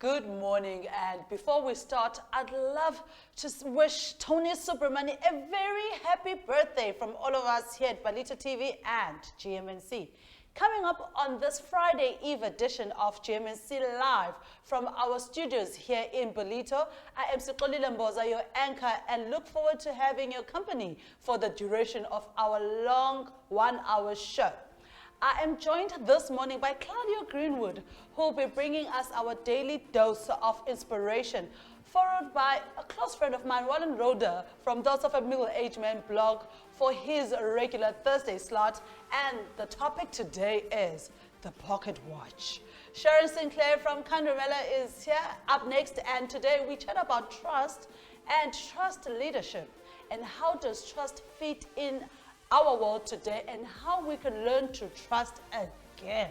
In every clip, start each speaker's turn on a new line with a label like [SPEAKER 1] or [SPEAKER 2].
[SPEAKER 1] Good morning, and before we start, I'd love to wish Tony Subramani a very happy birthday from all of us here at Balita TV and GMNC. Coming up on this Friday Eve edition of GMNC Live from our studios here in Bolito, I am Sixolile Mboza, your anchor, and look forward to having your company for the duration of our long 1-hour show. I am joined this morning by Claudia Greenwood, who will be bringing us our daily dose of inspiration, followed by a close friend of mine, Warren Roder, from Those of a Middle-Aged Man blog for his regular Thursday slot. And the topic today is the pocket watch. Sharon Sinclair from Chandramala is here up next, and today we chat about trust and trust leadership, and how does trust fit in our world today, and how we can learn to trust again.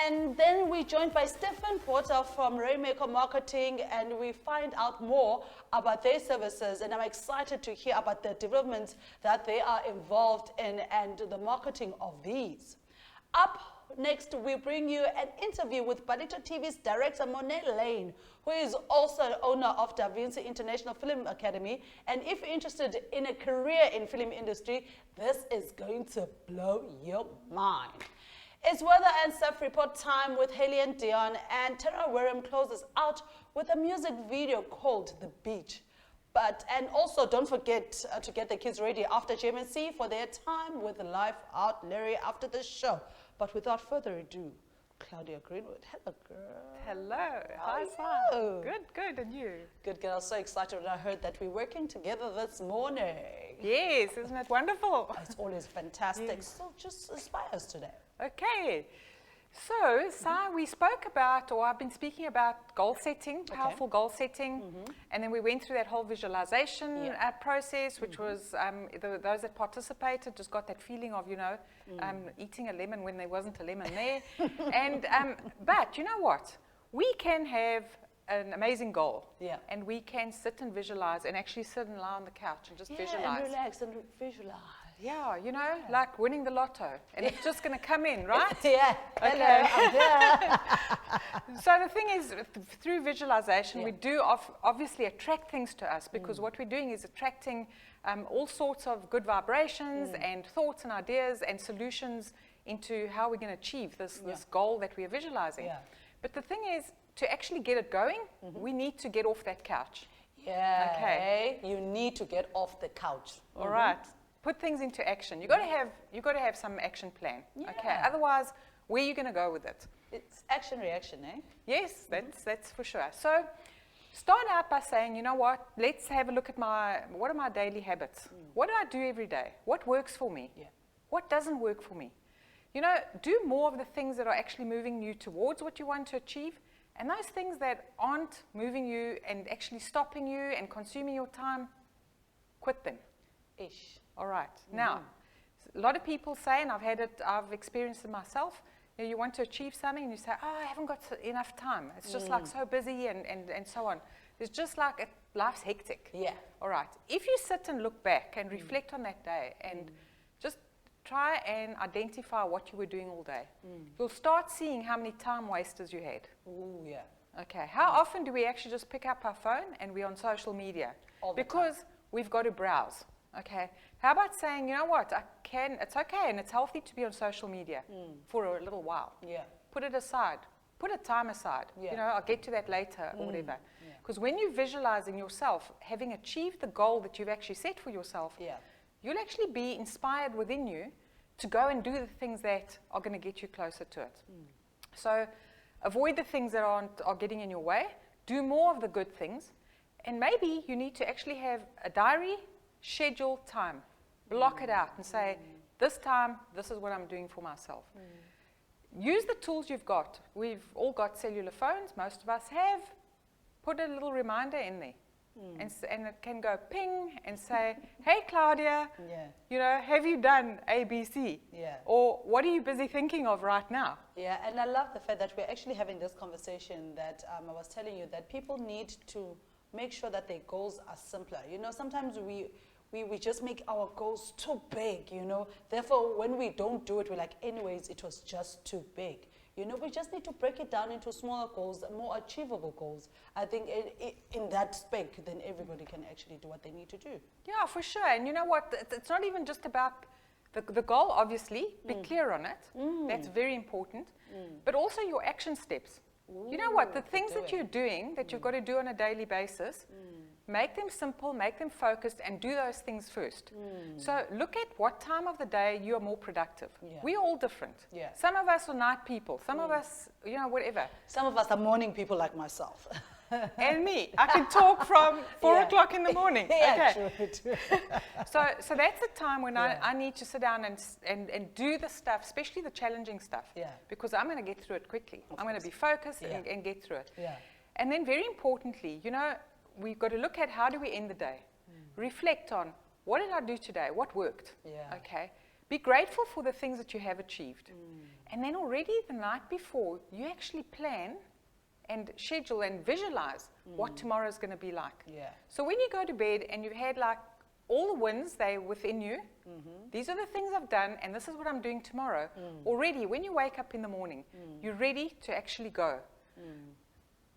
[SPEAKER 1] And then we're joined by Stefan Botha from Rainmaker Marketing, and we find out more about their services, and I'm excited to hear about the developments that they are involved in and the marketing of these. Up next, we bring you an interview with Balita TV's director, Morne, who is also the owner of Davinci International Film Academy. And if you're interested in a career in film industry, this is going to blow your mind. It's weather and surf report time with Heili and Deon, and Wareham closes out with a music video called The Beach. And also don't forget to get the kids ready after GMNC for their time with Life Out Larry after the show. But without further ado, Claudia Greenwood. Hello, girl.
[SPEAKER 2] Hello. Hi,
[SPEAKER 1] you?
[SPEAKER 2] Good. And you?
[SPEAKER 1] Good, girl. I was so excited when I heard that we're working together this morning.
[SPEAKER 2] Yes, isn't it wonderful?
[SPEAKER 1] It's always fantastic.
[SPEAKER 2] Yes.
[SPEAKER 1] So just inspire us today.
[SPEAKER 2] Okay. So, Sai, we spoke about, or I've been speaking about goal setting, powerful goal setting, and then we went through that whole visualization process, which was those that participated just got that feeling of, eating a lemon when there wasn't a lemon there. And but you know what? We can have an amazing goal, and we can sit and visualize, and actually sit and lie on the couch and just visualize.
[SPEAKER 1] And relax and visualize.
[SPEAKER 2] Yeah, like winning the lotto, and it's just going to come in, right?
[SPEAKER 1] Yeah.
[SPEAKER 2] Okay.
[SPEAKER 1] Hello.
[SPEAKER 2] So the thing is, through visualization, we do obviously attract things to us, because what we're doing is attracting all sorts of good vibrations and thoughts and ideas and solutions into how we're going to achieve this goal that we are visualizing. Yeah. But the thing is, to actually get it going, we need to get off that couch.
[SPEAKER 1] Yeah.
[SPEAKER 2] Okay.
[SPEAKER 1] You need to get off the couch.
[SPEAKER 2] All right. Put things into action. You got to have some action plan. Yeah. Okay. Otherwise, where are you going to go with it?
[SPEAKER 1] It's action reaction, eh?
[SPEAKER 2] Yes, that's for sure. So, start out by saying, you know what? Let's have a look at what are my daily habits? What do I do every day? What works for me? Yeah. What doesn't work for me? Do more of the things that are actually moving you towards what you want to achieve, and those things that aren't moving you and actually stopping you and consuming your time, quit them.
[SPEAKER 1] Ish.
[SPEAKER 2] All right. Now, a lot of people say, and I've experienced it myself, you want to achieve something and you say, I haven't got enough time. It's just like so busy and so on. It's just like life's hectic.
[SPEAKER 1] Yeah.
[SPEAKER 2] All right. If you sit and look back and reflect on that day and just try and identify what you were doing all day, you'll start seeing how many time wasters you had.
[SPEAKER 1] Ooh, yeah.
[SPEAKER 2] Okay. How often do we actually just pick up our phone and we're on social media?
[SPEAKER 1] All the
[SPEAKER 2] because
[SPEAKER 1] time.
[SPEAKER 2] We've got to browse. Okay. How about saying, you know what, it's okay and it's healthy to be on social media for a little while.
[SPEAKER 1] Yeah.
[SPEAKER 2] Put it aside. Put a time aside.
[SPEAKER 1] Yeah.
[SPEAKER 2] I'll get to that later or whatever. Because when you're visualizing yourself, having achieved the goal that you've actually set for yourself, you'll actually be inspired within you to go and do the things that are going to get you closer to it. So avoid the things that are getting in your way. Do more of the good things. And maybe you need to actually have a diary, schedule time. Block it out and say, this time, this is what I'm doing for myself. Use the tools you've got. We've all got cellular phones. Most of us have. Put a little reminder in there. And it can go ping and say, hey, Claudia, have you done ABC?
[SPEAKER 1] Yeah.
[SPEAKER 2] Or what are you busy thinking of right now?
[SPEAKER 1] Yeah, and I love the fact that we're actually having this conversation that I was telling you that people need to make sure that their goals are simpler. Sometimes we just make our goals too big, Therefore, when we don't do it, we're like, anyways, it was just too big. You know, we just need to break it down into smaller goals, more achievable goals. I think in that spec, then everybody can actually do what they need to do.
[SPEAKER 2] Yeah, for sure. And you know what? It's not even just about the goal, obviously. Be clear on it. That's very important. But also your action steps. You know what? The things that you're doing, that you've got to do on a daily basis, make them simple, make them focused, and do those things first. So look at what time of the day you are more productive. We're all different. Some of us are night people. Some of us, you know, whatever.
[SPEAKER 1] Some of us are morning people like myself.
[SPEAKER 2] And me. I can talk from 4 o'clock in the morning.
[SPEAKER 1] True.
[SPEAKER 2] So that's the time when I need to sit down and do the stuff, especially the challenging stuff, because I'm going to get through it quickly. I'm going to be focused and get through it. And then very importantly, you know, we've got to look at how do we end the day. Reflect on, what did I do today? What worked? Okay. Be grateful for the things that you have achieved. And then already the night before, you actually plan and schedule and visualize what tomorrow is going to be like. So when you go to bed and you've had like all the wins, they're within you, these are the things I've done and this is what I'm doing tomorrow. Already when you wake up in the morning, you're ready to actually go.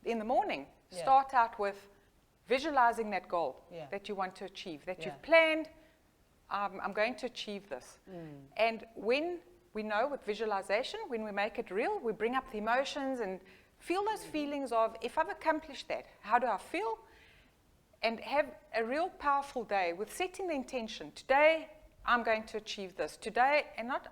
[SPEAKER 2] In the morning, start out with visualizing that goal that you want to achieve, that you've planned, I'm going to achieve this. And when we know with visualization, when we make it real, we bring up the emotions and feel those feelings of, if I've accomplished that, how do I feel? And have a real powerful day with setting the intention. Today, I'm going to achieve this. Today, and not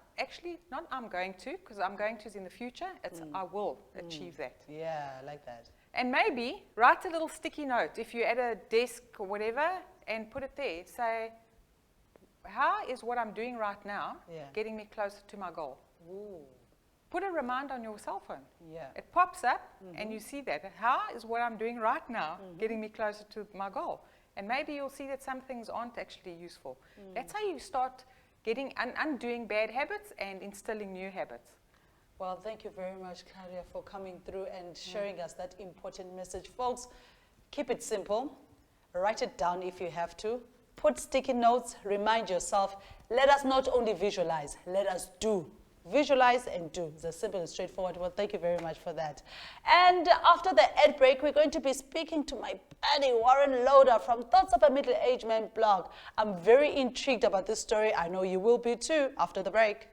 [SPEAKER 2] I'm going to, because I'm going to is in the future. It's I will achieve that.
[SPEAKER 1] Yeah, I like that.
[SPEAKER 2] And maybe write a little sticky note if you're at a desk or whatever and put it there. Say, how is what I'm doing right now getting me closer to my goal? Put a reminder on your cell phone. It pops up and you see that. How is what I'm doing right now getting me closer to my goal? And maybe you'll see that some things aren't actually useful. That's how you start getting undoing bad habits and instilling new habits.
[SPEAKER 1] Well, thank you very much, Claudia, for coming through and sharing us that important message. Folks, keep it simple. Write it down if you have to. Put sticky notes. Remind yourself. Let us not only visualize, let us do. Visualize and do. It's as simple and straightforward. Well, thank you very much for that. And after the ad break, we're going to be speaking to my buddy, Warren Loader from Thoughts of a Middle-Aged Man blog. I'm very intrigued about this story. I know you will be too after the break.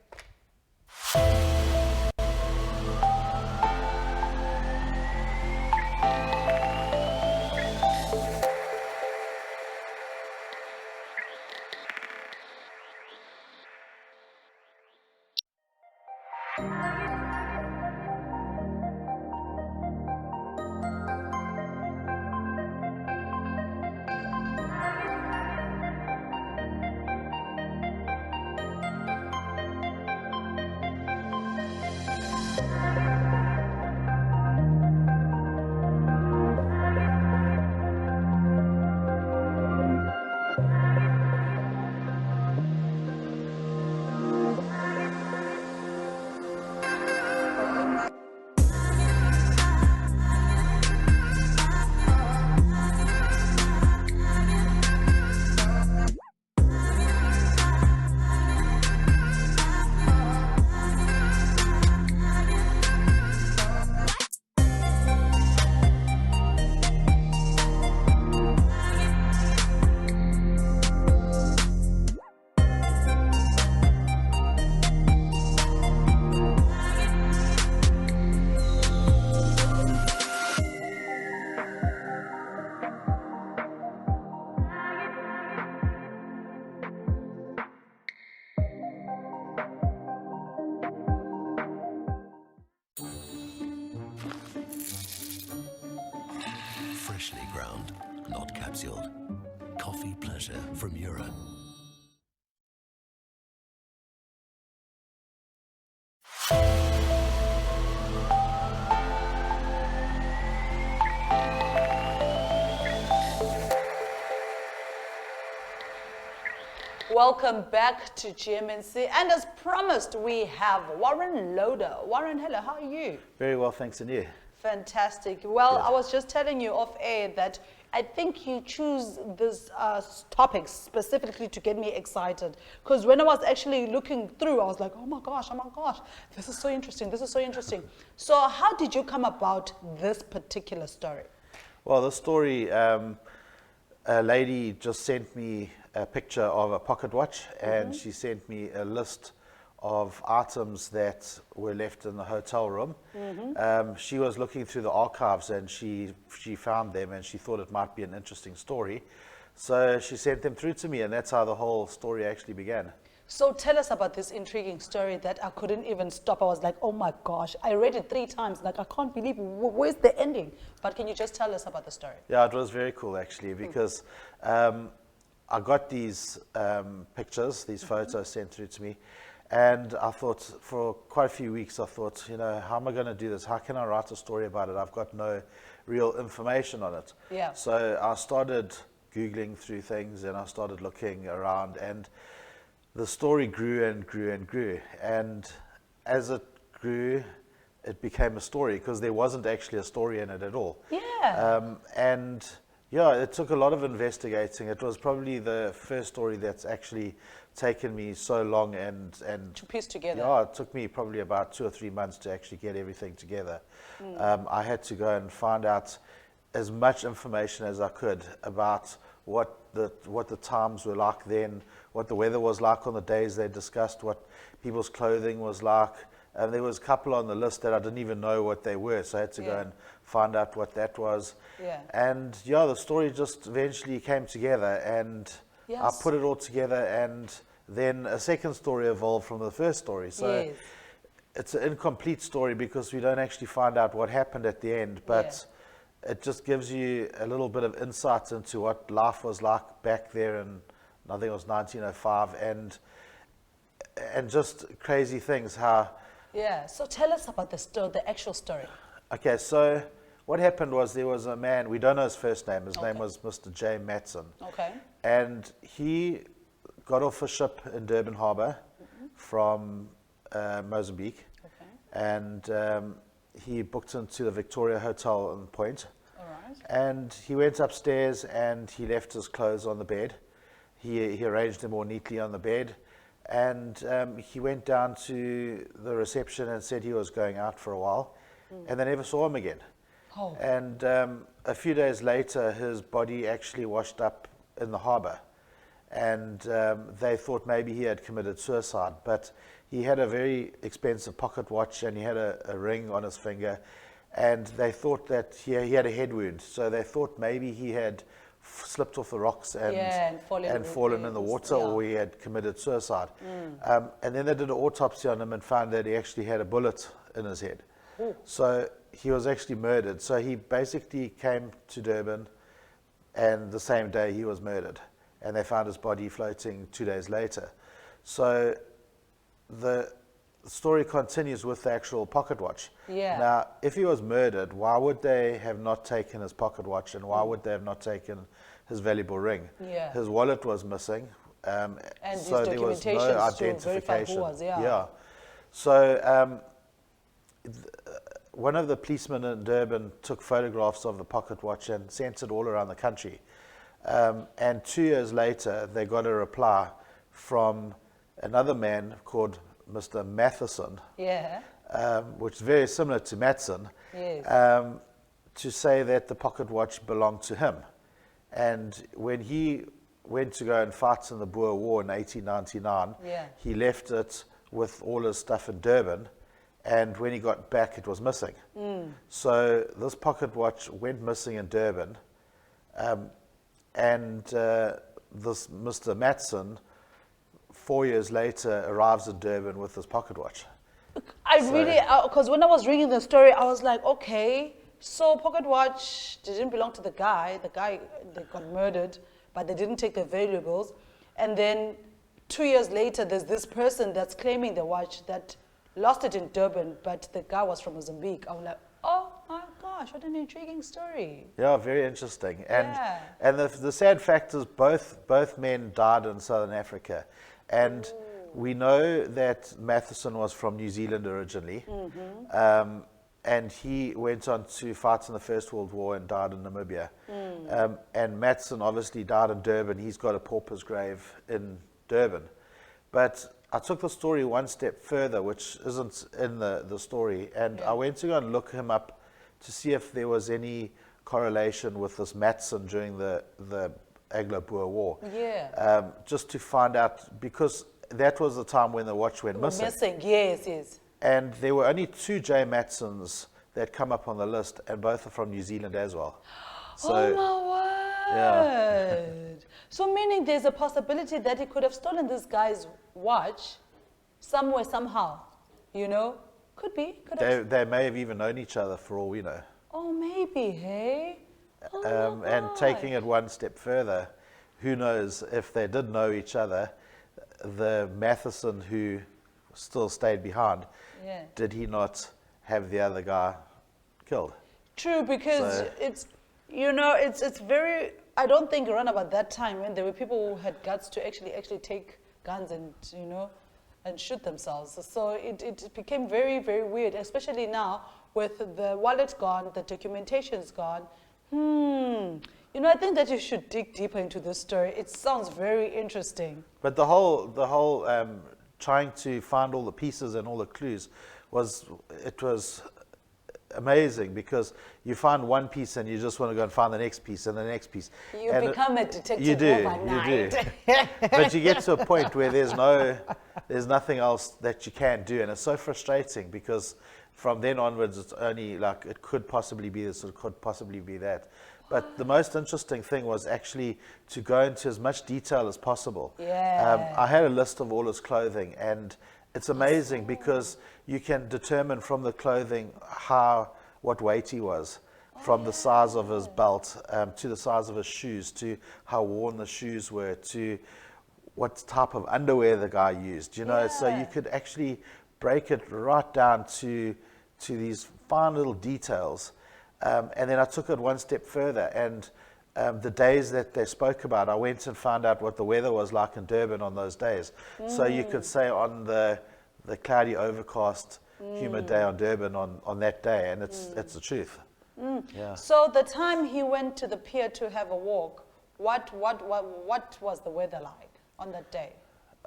[SPEAKER 3] Freshly ground, not capsuled. Coffee pleasure from Europe.
[SPEAKER 1] Welcome back to GMNC, and as promised, we have Warren Loader. Warren, hello, how are you?
[SPEAKER 4] Very well, thanks, and you?
[SPEAKER 1] Fantastic. Well,
[SPEAKER 4] Yes.
[SPEAKER 1] I was just telling you off air that I think you choose these topics specifically to get me excited. Because when I was actually looking through, I was like, oh my gosh, this is so interesting, this is so interesting. So how did you come about this particular story?
[SPEAKER 4] Well, the story, a lady just sent me a picture of a pocket watch, and she sent me a list of items that were left in the hotel room. She was looking through the archives, and she found them, and she thought it might be an interesting story. So she sent them through to me, and that's how the whole story actually began.
[SPEAKER 1] So tell us about this intriguing story that I couldn't even stop. I was like, oh my gosh, I read it 3 times. Like, I can't believe, where's the ending? But can you just tell us about the story?
[SPEAKER 4] Yeah, it was very cool actually, because I got these pictures, these photos sent through to me, and I thought for quite a few weeks, I thought, you know, how am I going to do this? How can I write a story about it? I've got no real information on it.
[SPEAKER 1] Yeah.
[SPEAKER 4] So I started Googling through things, and I started looking around, and the story grew and grew and grew. And as it grew, it became a story, because there wasn't actually a story in it at all.
[SPEAKER 1] Yeah.
[SPEAKER 4] And yeah, it took a lot of investigating. It was probably the first story that's actually taken me so long and
[SPEAKER 1] To piece together.
[SPEAKER 4] yeah, it took me probably about 2 or 3 months to actually get everything together. I had to go and find out as much information as I could about what the times were like then, what the weather was like on the days they discussed, what people's clothing was like. And there was a couple on the list that I didn't even know what they were, so I had to go and find out what that was.
[SPEAKER 1] Yeah.
[SPEAKER 4] And yeah, the story just eventually came together, and I
[SPEAKER 1] Yes.
[SPEAKER 4] put it all together, and then a second story evolved from the first story. So
[SPEAKER 1] Yes.
[SPEAKER 4] it's an incomplete story because we don't actually find out what happened at the end, but it just gives you a little bit of insight into what life was like back there in, I think it was 1905, and just crazy things, how...
[SPEAKER 1] Yeah. So tell us about the actual story.
[SPEAKER 4] Okay, so what happened was there was a man, we don't know his first name, his name was Mr. J. Matson.
[SPEAKER 1] Okay.
[SPEAKER 4] And he got off a ship in Durban Harbour from Mozambique, and he booked into the Victoria Hotel in Point.
[SPEAKER 1] All right.
[SPEAKER 4] And he went upstairs and he left his clothes on the bed. He arranged them all neatly on the bed, and he went down to the reception and said he was going out for a while, and they never saw him again.
[SPEAKER 1] Oh.
[SPEAKER 4] And a few days later, his body actually washed up in the harbour, and they thought maybe he had committed suicide, but he had a very expensive pocket watch, and he had a ring on his finger, and they thought that he had a head wound, so they thought maybe he had slipped off the rocks and fallen in the water, or he had committed suicide. And then they did an autopsy on him and found that he actually had a bullet in his head. So he was actually murdered. So he basically came to Durban, and the same day he was murdered, and they found his body floating 2 days later. So the story continues with the actual pocket watch.
[SPEAKER 1] Yeah.
[SPEAKER 4] Now, if he was murdered, why would they have not taken his pocket watch, and why would they have not taken his valuable ring?
[SPEAKER 1] Yeah.
[SPEAKER 4] His wallet was missing,
[SPEAKER 1] And
[SPEAKER 4] so
[SPEAKER 1] his
[SPEAKER 4] there was no
[SPEAKER 1] documentations to verify
[SPEAKER 4] identification.
[SPEAKER 1] who was, yeah.
[SPEAKER 4] So one of the policemen in Durban took photographs of the pocket watch and sent it all around the country. And 2 years later, they got a reply from another man called Mr. Matheson,
[SPEAKER 1] Yeah.
[SPEAKER 4] which is very similar to Matson,
[SPEAKER 1] Yes.
[SPEAKER 4] to say that the pocket watch belonged to him. And when he went to go and fight in the Boer War in 1899, he left it with all his stuff in Durban, and when he got back, it was missing. So this pocket watch went missing in Durban, and this Mr. Matson, 4 years later, arrives in Durban with his pocket watch.
[SPEAKER 1] Because when I was reading the story, I was like, okay, so pocket watch didn't belong to the guy. The guy, they got murdered, but they didn't take the valuables. And then 2 years later, there's this person that's claiming the watch that lost it in Durban, but the guy was from Mozambique. I was like, oh my gosh, what an intriguing story.
[SPEAKER 4] Yeah, very interesting. And the sad fact is both men died in Southern Africa. And we know that Matheson was from New Zealand originally. and he went on to fight in the First World War and died in Namibia. And Matson obviously died in Durban. He's got a pauper's grave in Durban. But I took the story one step further, which isn't in the story, and I went to go and look him up to see if there was any correlation with this Matson during the Anglo-Boer War. Just to find out, because that was the time when the watch went missing.
[SPEAKER 1] Yes.
[SPEAKER 4] And there were only 2 J. Matsons that come up on the list, and both are from New Zealand as well. So,
[SPEAKER 1] oh my word! So meaning there's a possibility that he could have stolen this guy's watch somewhere, somehow, you know? Could be.
[SPEAKER 4] They may have even known each other for all we know.
[SPEAKER 1] Oh, maybe, hey? Oh
[SPEAKER 4] and taking it one step further, who knows if they did know each other, the Matheson who still stayed behind, did he not have the other guy killed?
[SPEAKER 1] True, because it's, you know, it's very, I don't think around about that time when there were people who had guts to actually take guns and, you know, and shoot themselves. So it became very, very weird, especially now with the wallet gone, the documentation's gone. You know, I think that you should dig deeper into this story. It sounds very interesting.
[SPEAKER 4] But the whole trying to find all the pieces and all the clues was amazing, because you find one piece and you just want to go and find the next piece and the next piece.
[SPEAKER 1] You become a detective overnight.
[SPEAKER 4] You do. But you get to a point where there's nothing else that you can do, and it's so frustrating, because from then onwards it's only like it could possibly be this, or it could possibly be that. But the most interesting thing was actually to go into as much detail as possible. I had a list of all his clothing, and it's amazing because you can determine from the clothing what weight he was, from the size of his belt to the size of his shoes, to how worn the shoes were, to what type of underwear the guy used. You know, so you could actually break it right down to these fine little details. And then I took it one step further, and the days that they spoke about, I went and found out what the weather was like in Durban on those days. So you could say on the cloudy, overcast, humid day on Durban on that day, and it's the truth.
[SPEAKER 1] So the time he went to the pier to have a walk, what was the weather like on that day?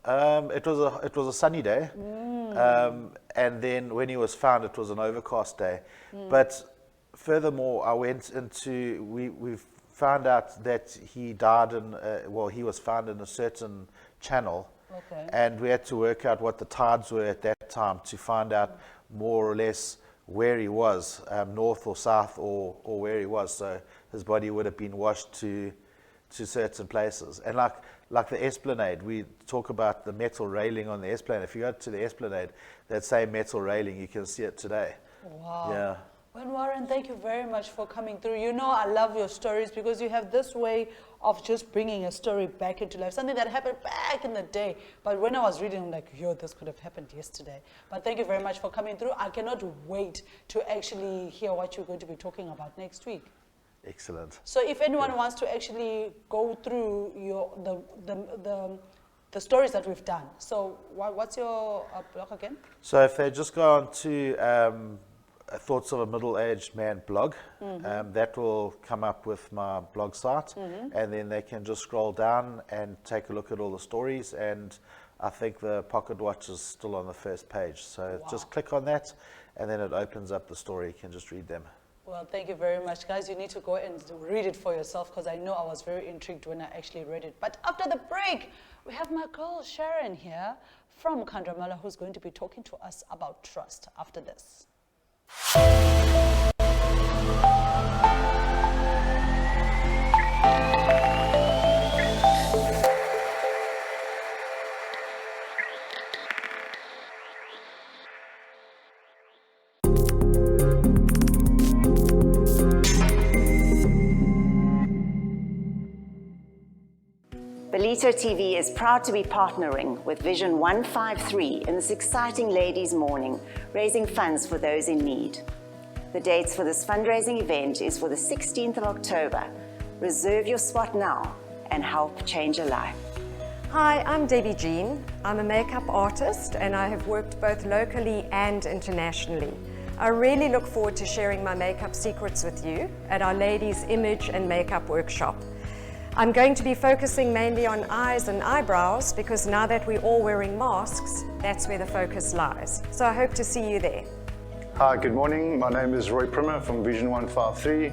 [SPEAKER 4] It was a sunny day, and then when he was found, it was an overcast day. But furthermore, I went into, we found out that he died he was found in a certain channel, and we had to work out what the tides were at that time to find out more or less where he was, north or south, or where he was. So his body would have been washed to certain places. And like the Esplanade, we talk about the metal railing on the Esplanade. If you go to the Esplanade, that same metal railing, you can see it today.
[SPEAKER 1] Wow.
[SPEAKER 4] Yeah.
[SPEAKER 1] Well, Warren, thank you very much for coming through. You know I love your stories because you have this way of just bringing a story back into life, something that happened back in the day. But when I was reading, I'm like, yo, this could have happened yesterday. But thank you very much for coming through. I cannot wait to actually hear what you're going to be talking about next week.
[SPEAKER 4] Excellent.
[SPEAKER 1] So if anyone wants to actually go through the stories that we've done, so what's your blog again?
[SPEAKER 4] So if they just go on to Thoughts of a Middle-Aged Man blog, that will come up with my blog site, and then they can just scroll down and take a look at all the stories, and I think the pocket watch is still on the first page. So just click on that, and then it opens up the story. You can just read them.
[SPEAKER 1] Well, thank you very much, guys. You need to go and read it for yourself, because I know I was very intrigued when I actually read it. But after the break, we have my girl Sharon here from Chandramala, who's going to be talking to us about trust after this.
[SPEAKER 5] Botha TV is proud to be partnering with Vision 153 in this exciting Ladies' Morning, raising funds for those in need. The dates for this fundraising event is for the 16th of October. Reserve your spot now and help change a life.
[SPEAKER 6] Hi, I'm Debbie Jean. I'm a makeup artist and I have worked both locally and internationally. I really look forward to sharing my makeup secrets with you at our ladies' image and makeup workshop. I'm going to be focusing mainly on eyes and eyebrows because now that we're all wearing masks, that's where the focus lies. So I hope to see you there.
[SPEAKER 7] Hi, good morning. My name is Roy Primer from Vision 153.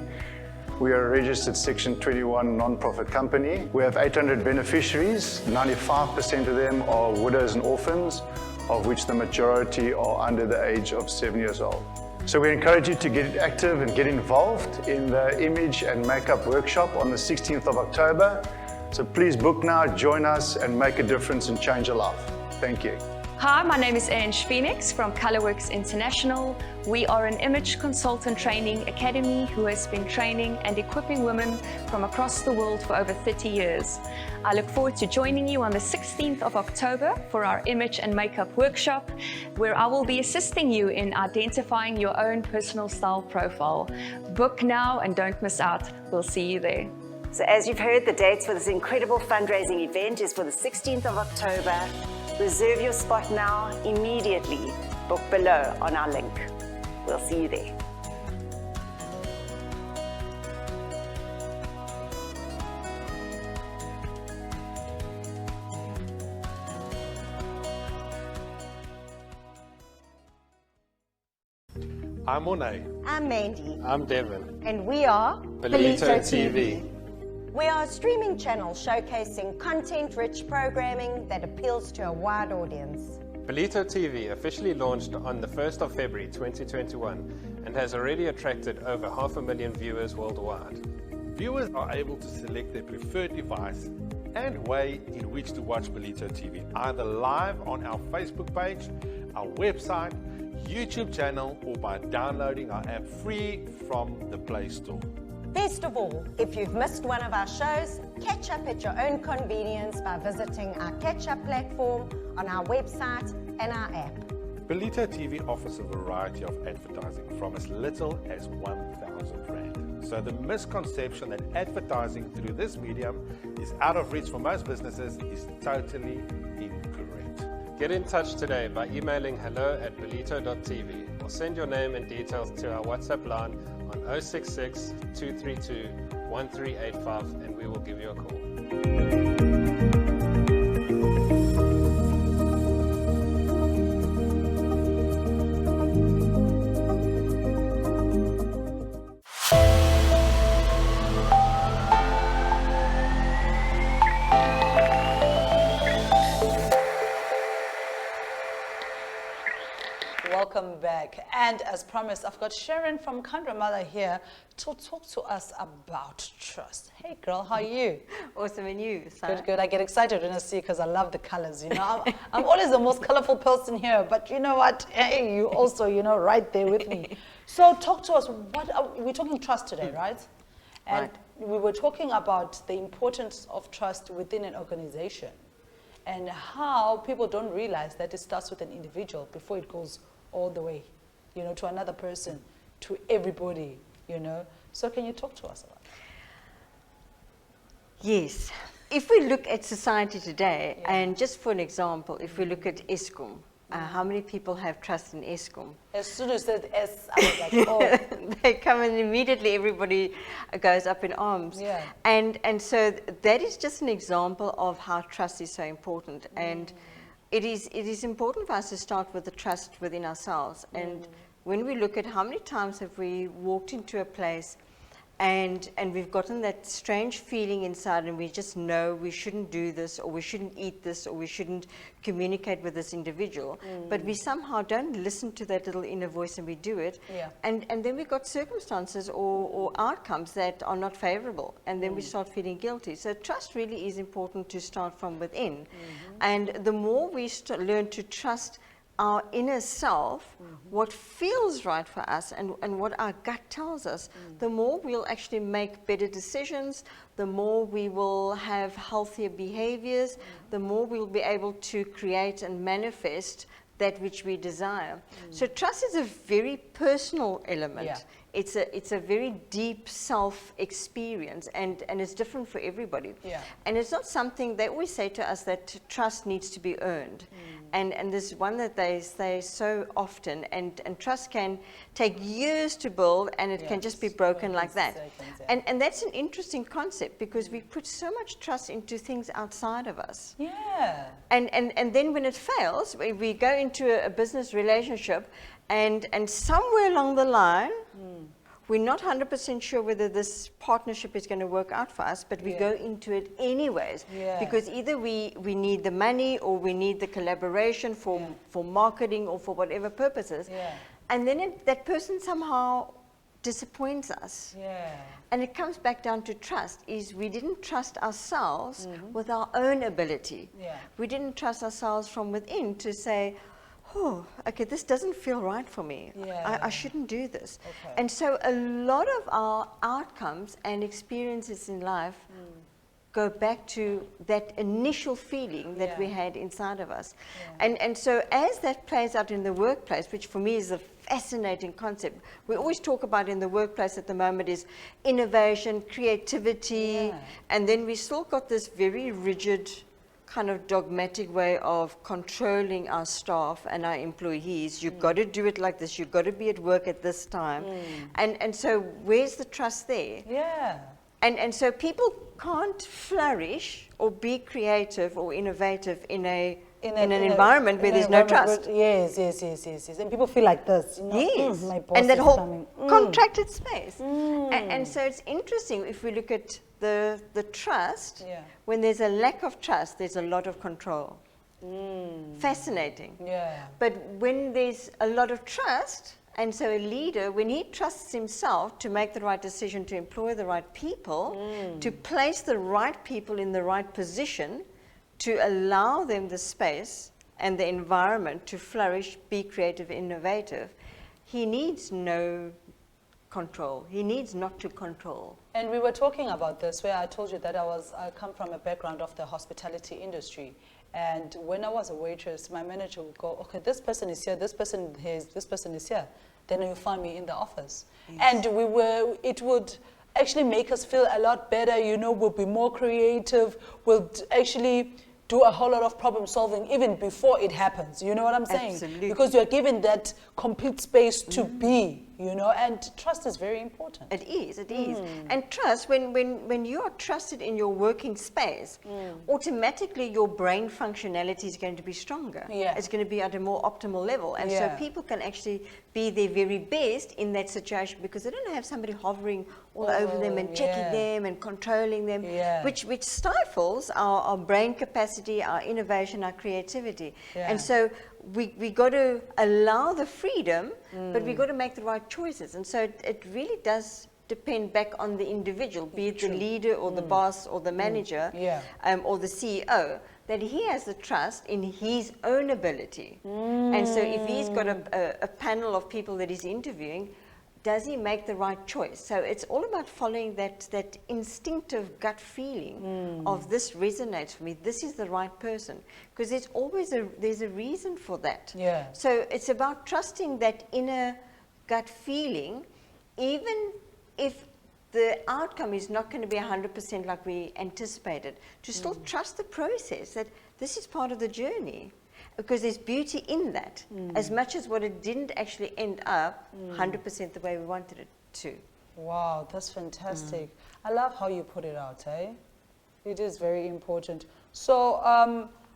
[SPEAKER 7] We are a registered Section 21 non-profit company. We have 800 beneficiaries. 95% of them are widows and orphans, of which the majority are under the age of 7 years old. So we encourage you to get active and get involved in the image and makeup workshop on the 16th of October. So please book now, join us and make a difference and change a life. Thank you.
[SPEAKER 8] Hi, my name is Ange Phoenix from Colourworks International. We are an image consultant training academy who has been training and equipping women from across the world for over 30 years. I look forward to joining you on the 16th of October for our image and makeup workshop, where I will be assisting you in identifying your own personal style profile. Book now and don't miss out. We'll see you there.
[SPEAKER 5] So as you've heard, the dates for this incredible fundraising event is for the 16th of October. Reserve your spot now, immediately. Book below on our link. We'll see you there.
[SPEAKER 9] I'm Morne.
[SPEAKER 10] I'm Mandy.
[SPEAKER 9] I'm Devon.
[SPEAKER 10] And we are
[SPEAKER 9] Botha TV.
[SPEAKER 10] We are a streaming channel showcasing content-rich programming that appeals to a wide audience.
[SPEAKER 9] Botha TV officially launched on the 1st of February 2021 and has already attracted over 500,000 viewers worldwide.
[SPEAKER 11] Viewers are able to select their preferred device and way in which to watch Botha TV, either live on our Facebook page, our website, YouTube channel, or by downloading our app free from the Play Store.
[SPEAKER 10] Best of all, if you've missed one of our shows, catch up at your own convenience by visiting our catch-up platform on our website and our app.
[SPEAKER 11] Botha TV offers a variety of advertising from as little as 1,000 Rand. So the misconception that advertising through this medium is out of reach for most businesses is totally incorrect.
[SPEAKER 9] Get in touch today by emailing hello@botha.tv or send your name and details to our WhatsApp line on 066 232 1385 and we will give you a call.
[SPEAKER 1] Welcome back. And as promised, I've got Sharon from Chandramala here to talk to us about trust. Hey girl, how are you?
[SPEAKER 6] Awesome, and you?
[SPEAKER 1] Good, good. I get excited when I see because I love the colors, you know. I'm always the most colorful person here, but you know what? Hey, you also, you know, right there with me. So talk to us. We're talking trust today, right? And we were talking about the importance of trust within an organization and how people don't realize that it starts with an individual before it goes all the way, you know, to another person, to everybody, you know. So can you talk to us about that?
[SPEAKER 12] Yes. If we look at society today, and just for an example, if we look at Eskom, how many people have trust in Eskom?
[SPEAKER 1] As soon as it said S, I was like, oh.
[SPEAKER 12] They come and immediately everybody goes up in arms.
[SPEAKER 1] Yeah.
[SPEAKER 12] And so that is just an example of how trust is so important. And it is important for us to start with the trust within ourselves. And when we look at how many times have we walked into a place and we've gotten that strange feeling inside and we just know we shouldn't do this or we shouldn't eat this or we shouldn't communicate with this individual, but we somehow don't listen to that little inner voice and we do it. And then we've got circumstances or outcomes that are not favorable and then we start feeling guilty. So trust really is important to start from within. And the more we learn to trust our inner self, what feels right for us and what our gut tells us, the more we'll actually make better decisions, the more we will have healthier behaviors, the more we'll be able to create and manifest that which we desire. So trust is a very personal element. it's a very deep self experience, and it's different for everybody.
[SPEAKER 1] Yeah.
[SPEAKER 12] And it's not something, they always say to us that trust needs to be earned. And there's one that they say so often, and trust can take years to build, and it can just be broken like that. And that's an interesting concept, because we put so much trust into things outside of us.
[SPEAKER 1] Yeah.
[SPEAKER 12] And then when it fails, we go into a business relationship, and somewhere along the line, we're not 100% sure whether this partnership is going to work out for us, but we go into it anyways. Because either we need the money, or we need the collaboration for marketing, or for whatever purposes. And then that person somehow disappoints us. And it comes back down to trust, is we didn't trust ourselves with our own ability. We didn't trust ourselves from within to say, oh, okay, this doesn't feel right for me. I shouldn't do this. And so a lot of our outcomes and experiences in life go back to that initial feeling that we had inside of us. And so as that plays out in the workplace, which for me is a fascinating concept, we always talk about in the workplace at the moment is innovation, creativity, and then we still got this very rigid kind of dogmatic way of controlling our staff and our employees. You've got to do it like this. You've got to be at work at this time. And so where's the trust there? And so people can't flourish or be creative or innovative in an environment where there's no trust.
[SPEAKER 1] Yes. And people feel like this. You know?
[SPEAKER 12] Yes.
[SPEAKER 1] My boss
[SPEAKER 12] and that
[SPEAKER 1] is
[SPEAKER 12] whole
[SPEAKER 1] coming.
[SPEAKER 12] contracted space. And so it's interesting if we look at the trust, when there's a lack of trust, there's a lot of control. Fascinating. But when there's a lot of trust, and so a leader, when he trusts himself to make the right decision, to employ the right people, to place the right people in the right position, to allow them the space and the environment to flourish, be creative, innovative, he needs no control. He needs not to control.
[SPEAKER 1] And we were talking about this, where I told you that I come from a background of the hospitality industry. And when I was a waitress, my manager would go, okay, this person is here, this person is here. Then you find me in the office. And it would actually make us feel a lot better, you know, we'll be more creative, we'll actually do a whole lot of problem solving even before it happens. You know what I'm saying?
[SPEAKER 12] Absolutely.
[SPEAKER 1] Because you're given that complete space to be, you know, and trust is very important.
[SPEAKER 12] It is. And trust, when you are trusted in your working space, automatically your brain functionality is going to be stronger. It's going to be at a more optimal level. And so people can actually be their very best in that situation, because they don't have somebody hovering all over them and checking them and controlling them, which stifles our brain capacity, our innovation, our creativity. And so we got to allow the freedom, but we got to make the right choices. And so it really does depend back on the individual, be it the leader or the boss or the manager or the CEO, that he has the trust in his own ability. And so if he's got a panel of people that he's interviewing, does he make the right choice? So it's all about following that instinctive gut feeling of this resonates for me, this is the right person. Because there's always there's a reason for that. So it's about trusting that inner gut feeling, even if the outcome is not going to be 100% like we anticipated, to still trust the process, that this is part of the journey. Because there's beauty in that, as much as what it didn't actually end up 100% the way we wanted it to.
[SPEAKER 1] Wow, that's fantastic. I love how you put it out, eh? It is very important. So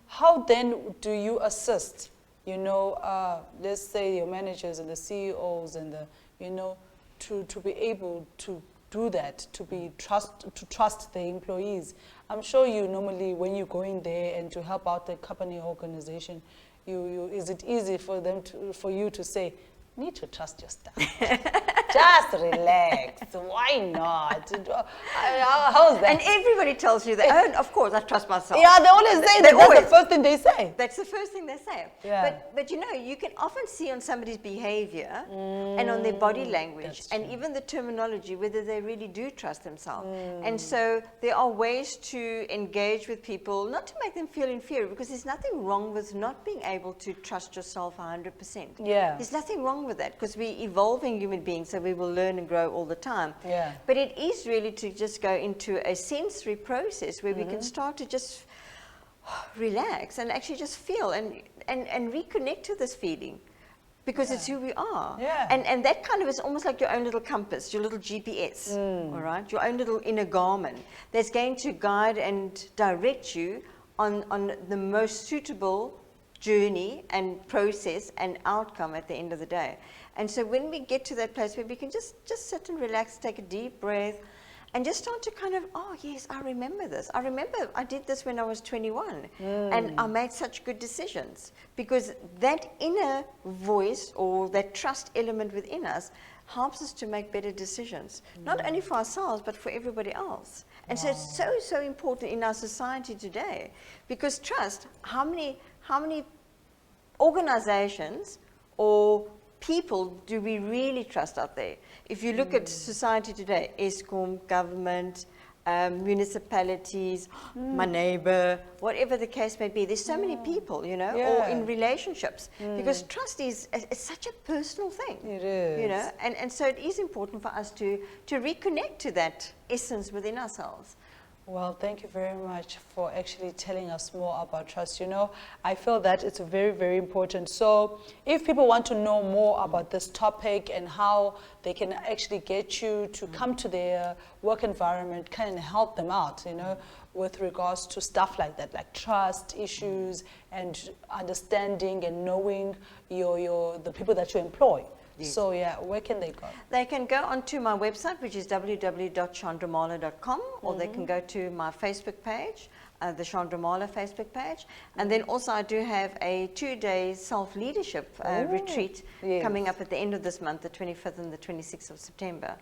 [SPEAKER 1] how then do you assist, you know, let's say your managers and the CEOs and the, you know, to be able to do that, to trust the employees? I'm sure you normally, when you go in there and to help out the company organization, is it easy for you to say, need to trust your staff? Just relax. Why not? How's that?
[SPEAKER 12] And everybody tells you that, oh, of course, I trust myself.
[SPEAKER 1] Yeah, they always say that's the first thing they say.
[SPEAKER 12] That's the first thing they say.
[SPEAKER 1] Yeah.
[SPEAKER 12] But you know, you can often see on somebody's behavior and on their body language and even the terminology whether they really do trust themselves. And so there are ways to engage with people, not to make them feel inferior, because there's nothing wrong with not being able to trust yourself 100%.
[SPEAKER 1] Yeah.
[SPEAKER 12] There's nothing wrong with that, because we're evolving human beings, so we will learn and grow all the time.
[SPEAKER 1] Yeah.
[SPEAKER 12] But it is really to just go into a sensory process where we can start to just relax and actually just feel and reconnect to this feeling, because it's who we are.
[SPEAKER 1] Yeah.
[SPEAKER 12] And that kind of is almost like your own little compass, your little GPS, all right? Your own little inner Garmin that's going to guide and direct you on the most suitable journey and process and outcome at the end of the day. And so when we get to that place where we can just sit and relax, take a deep breath, and just start to kind of, oh yes, I remember this. I remember I did this when I was 21 and I made such good decisions, because that inner voice or that trust element within us helps us to make better decisions, not only for ourselves, but for everybody else. And so it's so important in our society today, because trust, how many organizations or people do we really trust out there? If you look at society today, Eskom, government, municipalities, my neighbor, whatever the case may be, there's so many people, you know, or in relationships, because trust is such a personal thing.
[SPEAKER 1] It is.
[SPEAKER 12] You know, and so it is important for us to reconnect to that essence within ourselves.
[SPEAKER 1] Well, thank you very much for actually telling us more about trust. You know, I feel that it's very, very important. So if people want to know more about this topic and how they can actually get you to come to their work environment, kind of help them out, you know, with regards to stuff like that, like trust issues and understanding and knowing the people that you employ. Yes. So yeah, where can they go?
[SPEAKER 12] They can go onto my website, which is www.chandramala.com, or they can go to my Facebook page, the Chandramala Facebook page. And then also I do have a 2-day self-leadership retreat coming up at the end of this month, the 25th and the 26th of September,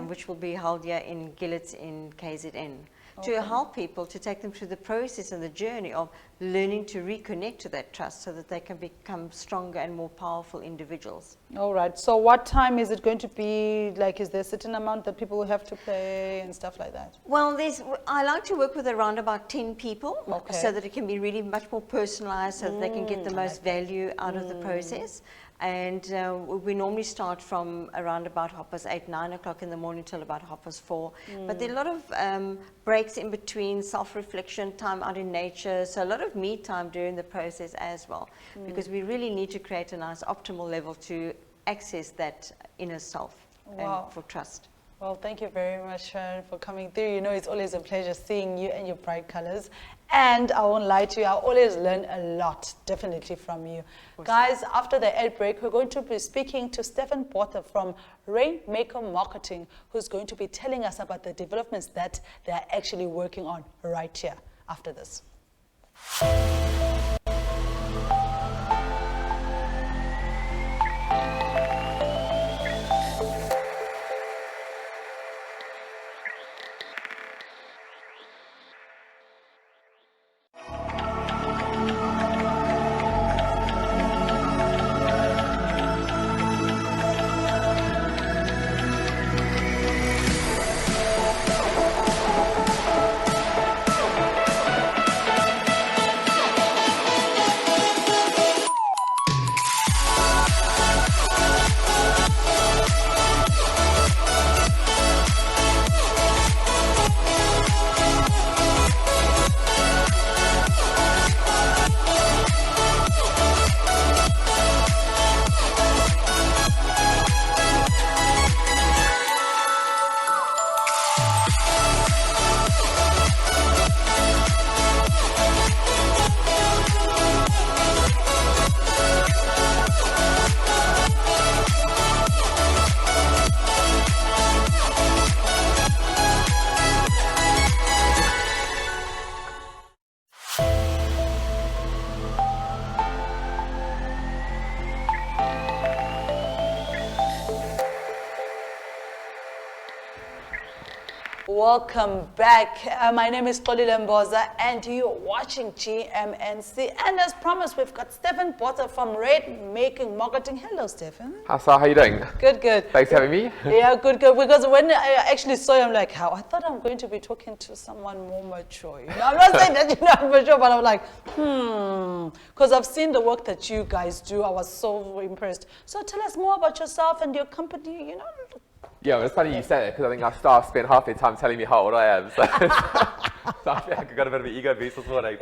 [SPEAKER 12] which will be held here in Gillett in KZN. To help people, to take them through the process and the journey of learning to reconnect to that trust so that they can become stronger and more powerful individuals.
[SPEAKER 1] All right. So what time is it going to be? Like, is there a certain amount that people will have to pay and stuff like that?
[SPEAKER 12] Well, I like to work with around about 10 people so that it can be really much more personalized, so that they can get the most value out of the process. And we normally start from around about 8:30, 9 o'clock in the morning till about 4:30. But there are a lot of breaks in between, self-reflection, time out in nature, so a lot of me time during the process as well, because we really need to create a nice optimal level to access that inner self and for trust.
[SPEAKER 1] Well, thank you very much, Sharon, for coming through. You know, it's always a pleasure seeing you and your bright colors. And I won't lie to you, I always learn a lot, definitely, from you. Guys, after the ad break, we're going to be speaking to Stefan Botha from Rainmaker Marketing, who's going to be telling us about the developments that they're actually working on right here after this. Welcome back. My name is Claudia Mboza and you're watching GMNC. And as promised, we've got Stefan Botha from Rainmaker Marketing. Hello, Stefan.
[SPEAKER 13] Hi, Sar. How are you doing?
[SPEAKER 1] Good, good.
[SPEAKER 13] Thanks for having me.
[SPEAKER 1] Yeah, good, good. Because when I actually saw you, I'm like, how? I thought I'm going to be talking to someone more mature. You know, I'm not saying that you're not mature, but I'm like, because I've seen the work that you guys do. I was so impressed. So tell us more about yourself and your company, you know.
[SPEAKER 13] Yeah, well, it's funny you say it because I think our staff spend half their time telling me how old I am. So, so I feel like I've got a bit of an ego boost this morning.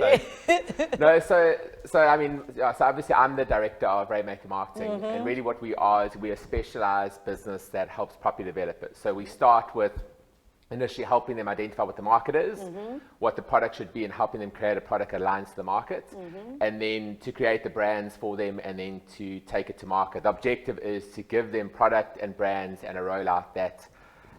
[SPEAKER 13] No, so I mean, so obviously I'm the director of Rainmaker Marketing, and really what we are is we're a specialized business that helps property developers. So we start with initially helping them identify what the market is, what the product should be, and helping them create a product that aligns to the market, and then to create the brands for them and then to take it to market. The objective is to give them product and brands and a rollout that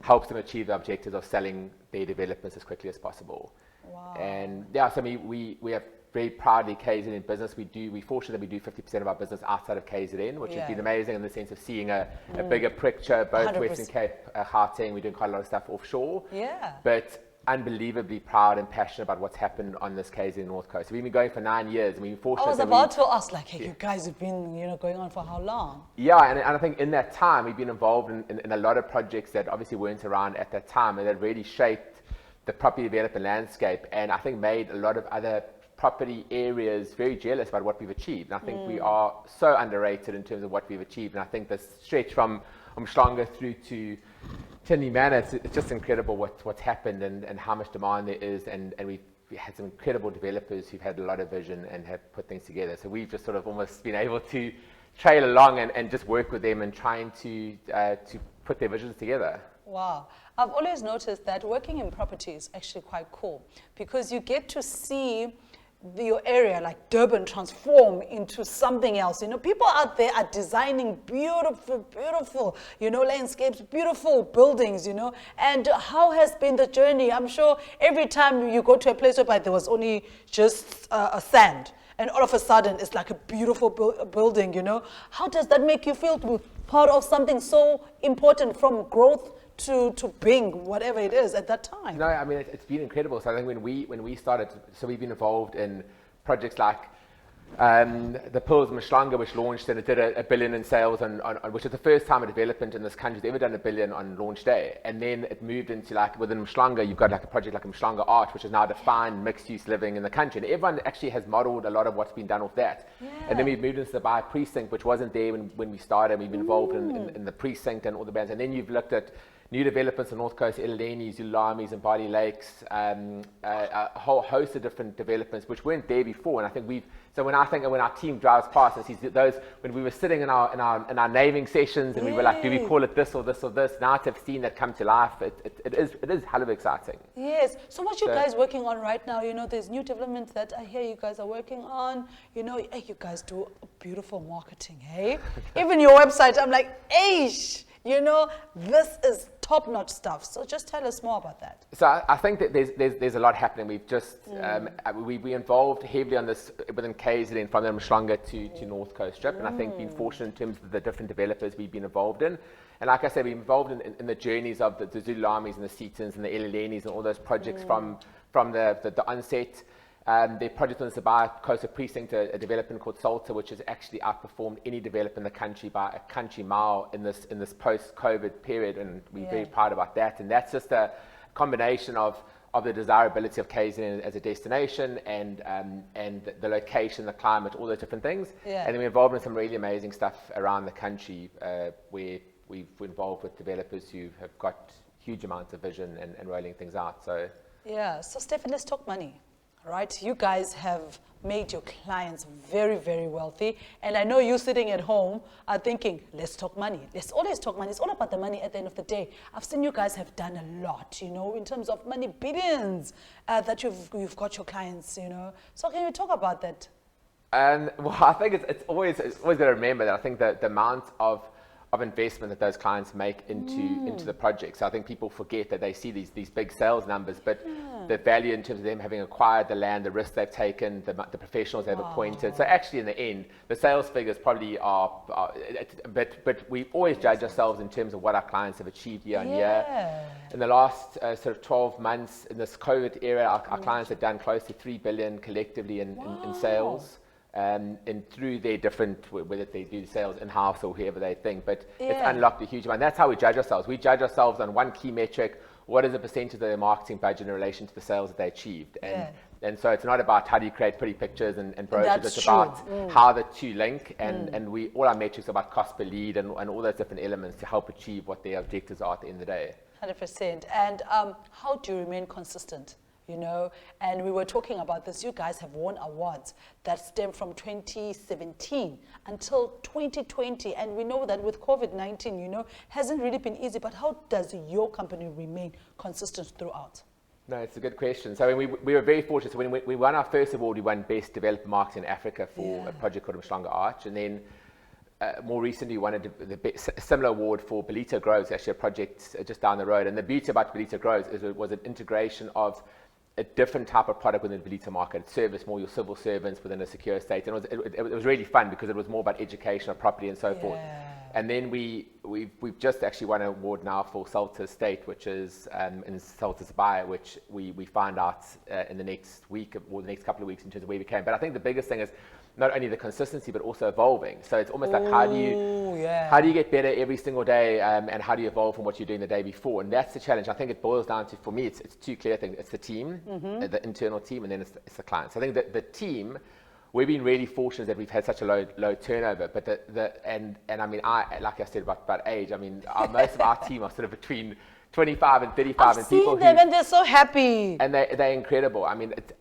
[SPEAKER 13] helps them achieve the objectives of selling their developments as quickly as possible. Wow. And yeah, so I mean, we have very proudly KZN business. We're fortunate that we do 50% of our business outside of KZN, which has been amazing in the sense of seeing a bigger picture, both 100%. Western Cape, Gauteng. We're doing quite a lot of stuff offshore. Yeah. But unbelievably proud and passionate about what's happened on this KZN North Coast. So we've been going for 9 years, and we've been fortunate. I was about to ask, like, hey, you guys have been, you know, going on for how long? Yeah, and I think in that time we've been involved in a lot of projects that obviously weren't around at that time, and that really shaped the property development landscape, and I think made a lot of other property areas very jealous about what we've achieved. And I think we are so underrated in terms of what we've achieved. And I think the stretch from Umhlanga through to Manor, it's just incredible what's happened and how much demand there is. And we had some incredible developers who've had a lot of vision and have put things together. So we've just sort of almost been able to trail along and just work with them and trying to put their visions together. Wow. I've always noticed that working in property is actually quite cool because you get to see your area like Durban transform into something else. You know, people out there are designing beautiful, you know, landscapes, beautiful buildings, you know. And how has been the journey? I'm sure every time you go to a place where there was only just a sand, and all of a sudden it's like a beautiful building, you know. How does that make you feel to be part of something so important, from growth to being whatever it is at that time? No, I mean, it's been incredible. So I think when we started, so we've been involved in projects like the Pearls Umhlanga, which launched and it did a billion in sales, on which is the first time a development in this country has ever done a billion on launch day. And then it moved into, like, within Umhlanga, you've got like a project like Umhlanga Art, which is now defined mixed-use living in the country. And everyone actually has modelled a lot of what's been done off that. Yeah. And then we've moved into the Baha'i precinct, which wasn't there when we started. We've been involved in the precinct and all the bands. And then you've looked at new developments on the North Coast, Eleni, Zulamis and Bali Lakes, a whole host of different developments which weren't there before. And I think when our team drives past and sees those, when we were sitting in our naming sessions and we were like, do we call it this or this or this? Now to have seen that come to life, it is hell of exciting. Yes. So what you guys working on right now? You know, there's new developments that I hear you guys are working on. You know, hey, you guys do beautiful marketing, hey? Even your website, I'm like, eish. You know, this is top-notch stuff. So just tell us more about that. So I think that there's a lot happening. We've just we involved heavily on this within KZN, from the Umhlanga to North Coast Strip, and I think been fortunate in terms of the different developers we've been involved in. And like I said, we're involved in the journeys of the Zulamis and the Setons and the Elenis and all those projects from the onset. Their project on the Sabah Coastal Precinct, a development called Salta, which has actually outperformed any developer in the country by a country mile in this post-COVID period, and we're very proud about that. And that's just a combination of the desirability of KZN as a destination and the location, the climate, all those different things. Yeah. And then we're involved in some really amazing stuff around the country where we're involved with developers who have got huge amounts of vision and rolling things out. So yeah. So Stefan, let's talk money. Right, you guys have made your clients very, very wealthy, and I know you sitting at home are thinking, let's talk money. Let's always talk money. It's all about the money at the end of the day. I've seen you guys have done a lot, you know, in terms of money, billions that you've got your clients, you know. So can you talk about that? Well, I think it's always got to remember that I think that the amount of of investment that those clients make into the project. So I think people forget that they see these big sales numbers, but the value in terms of them having acquired the land, the risk they've taken, the professionals they've appointed. So actually in the end, the sales figures probably are but we always judge ourselves in terms of what our clients have achieved year on year. In the last sort of 12 months in this COVID era, our clients have done close to 3 billion collectively in sales. And through their different, whether they do sales in-house or whoever they think, but it's unlocked a huge amount. That's how we judge ourselves. We judge ourselves on one key metric: what is the percentage of their marketing budget in relation to the sales that they achieved? And so it's not about how do you create pretty pictures and brochures. It's about how the two link, and all our metrics are about cost per lead and all those different elements to help achieve what their objectives are at the end of the day.
[SPEAKER 1] 100%. And how do you remain consistent? You know, and we were talking about this. You guys have won awards that stem from 2017 until 2020, and we know that with COVID-19, you know, hasn't really been easy. But how does your company remain consistent throughout?
[SPEAKER 13] No, it's a good question. So we were very fortunate. So when we won our first award, we won Best Developer Marketing in Africa for a project called Mshlanga Arch, and then more recently we won a similar award for Botha Groves, actually a project just down the road. And the beauty about Botha Groves is it was an integration of a different type of product within the Botha market. It serviced more your civil servants within a secure state, and it was really fun because it was more about education of property and so forth. And then we've just actually won an award now for Salta Estate, which is in Salta Bay, which we find out in the next week or the next couple of weeks in terms of where we came. But I think the biggest thing is not only the consistency but also evolving. So it's almost like how do you get better every single day, and how do you evolve from what you're doing the day before? And that's the challenge. I think it boils down to, for me, it's two clear things. It's the team, the internal team, and then it's the clients. I think that the team, we've been really fortunate that we've had such a low turnover. But and I mean, like I said about age, I mean, most of our team are sort of between 25 and 35, and people
[SPEAKER 1] them and they're so happy.
[SPEAKER 13] And they're incredible. I mean, it's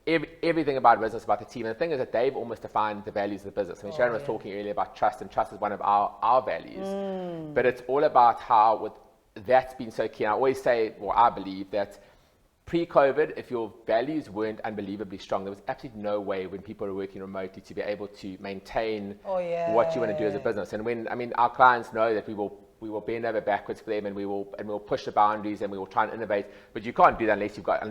[SPEAKER 13] everything about business, about the team. And the thing is that they've almost defined the values of the business. I mean, Sharon was talking earlier about trust, and trust is one of our values. But it's all about how that's been so key. And I always say, well, I believe that pre-COVID, if your values weren't unbelievably strong, there was absolutely no way when people were working remotely to be able to maintain what you want to do as a business. And when, I mean, our clients know that we will bend over backwards for them, and we will push the boundaries, and we will try and innovate. But you can't do that unless you've got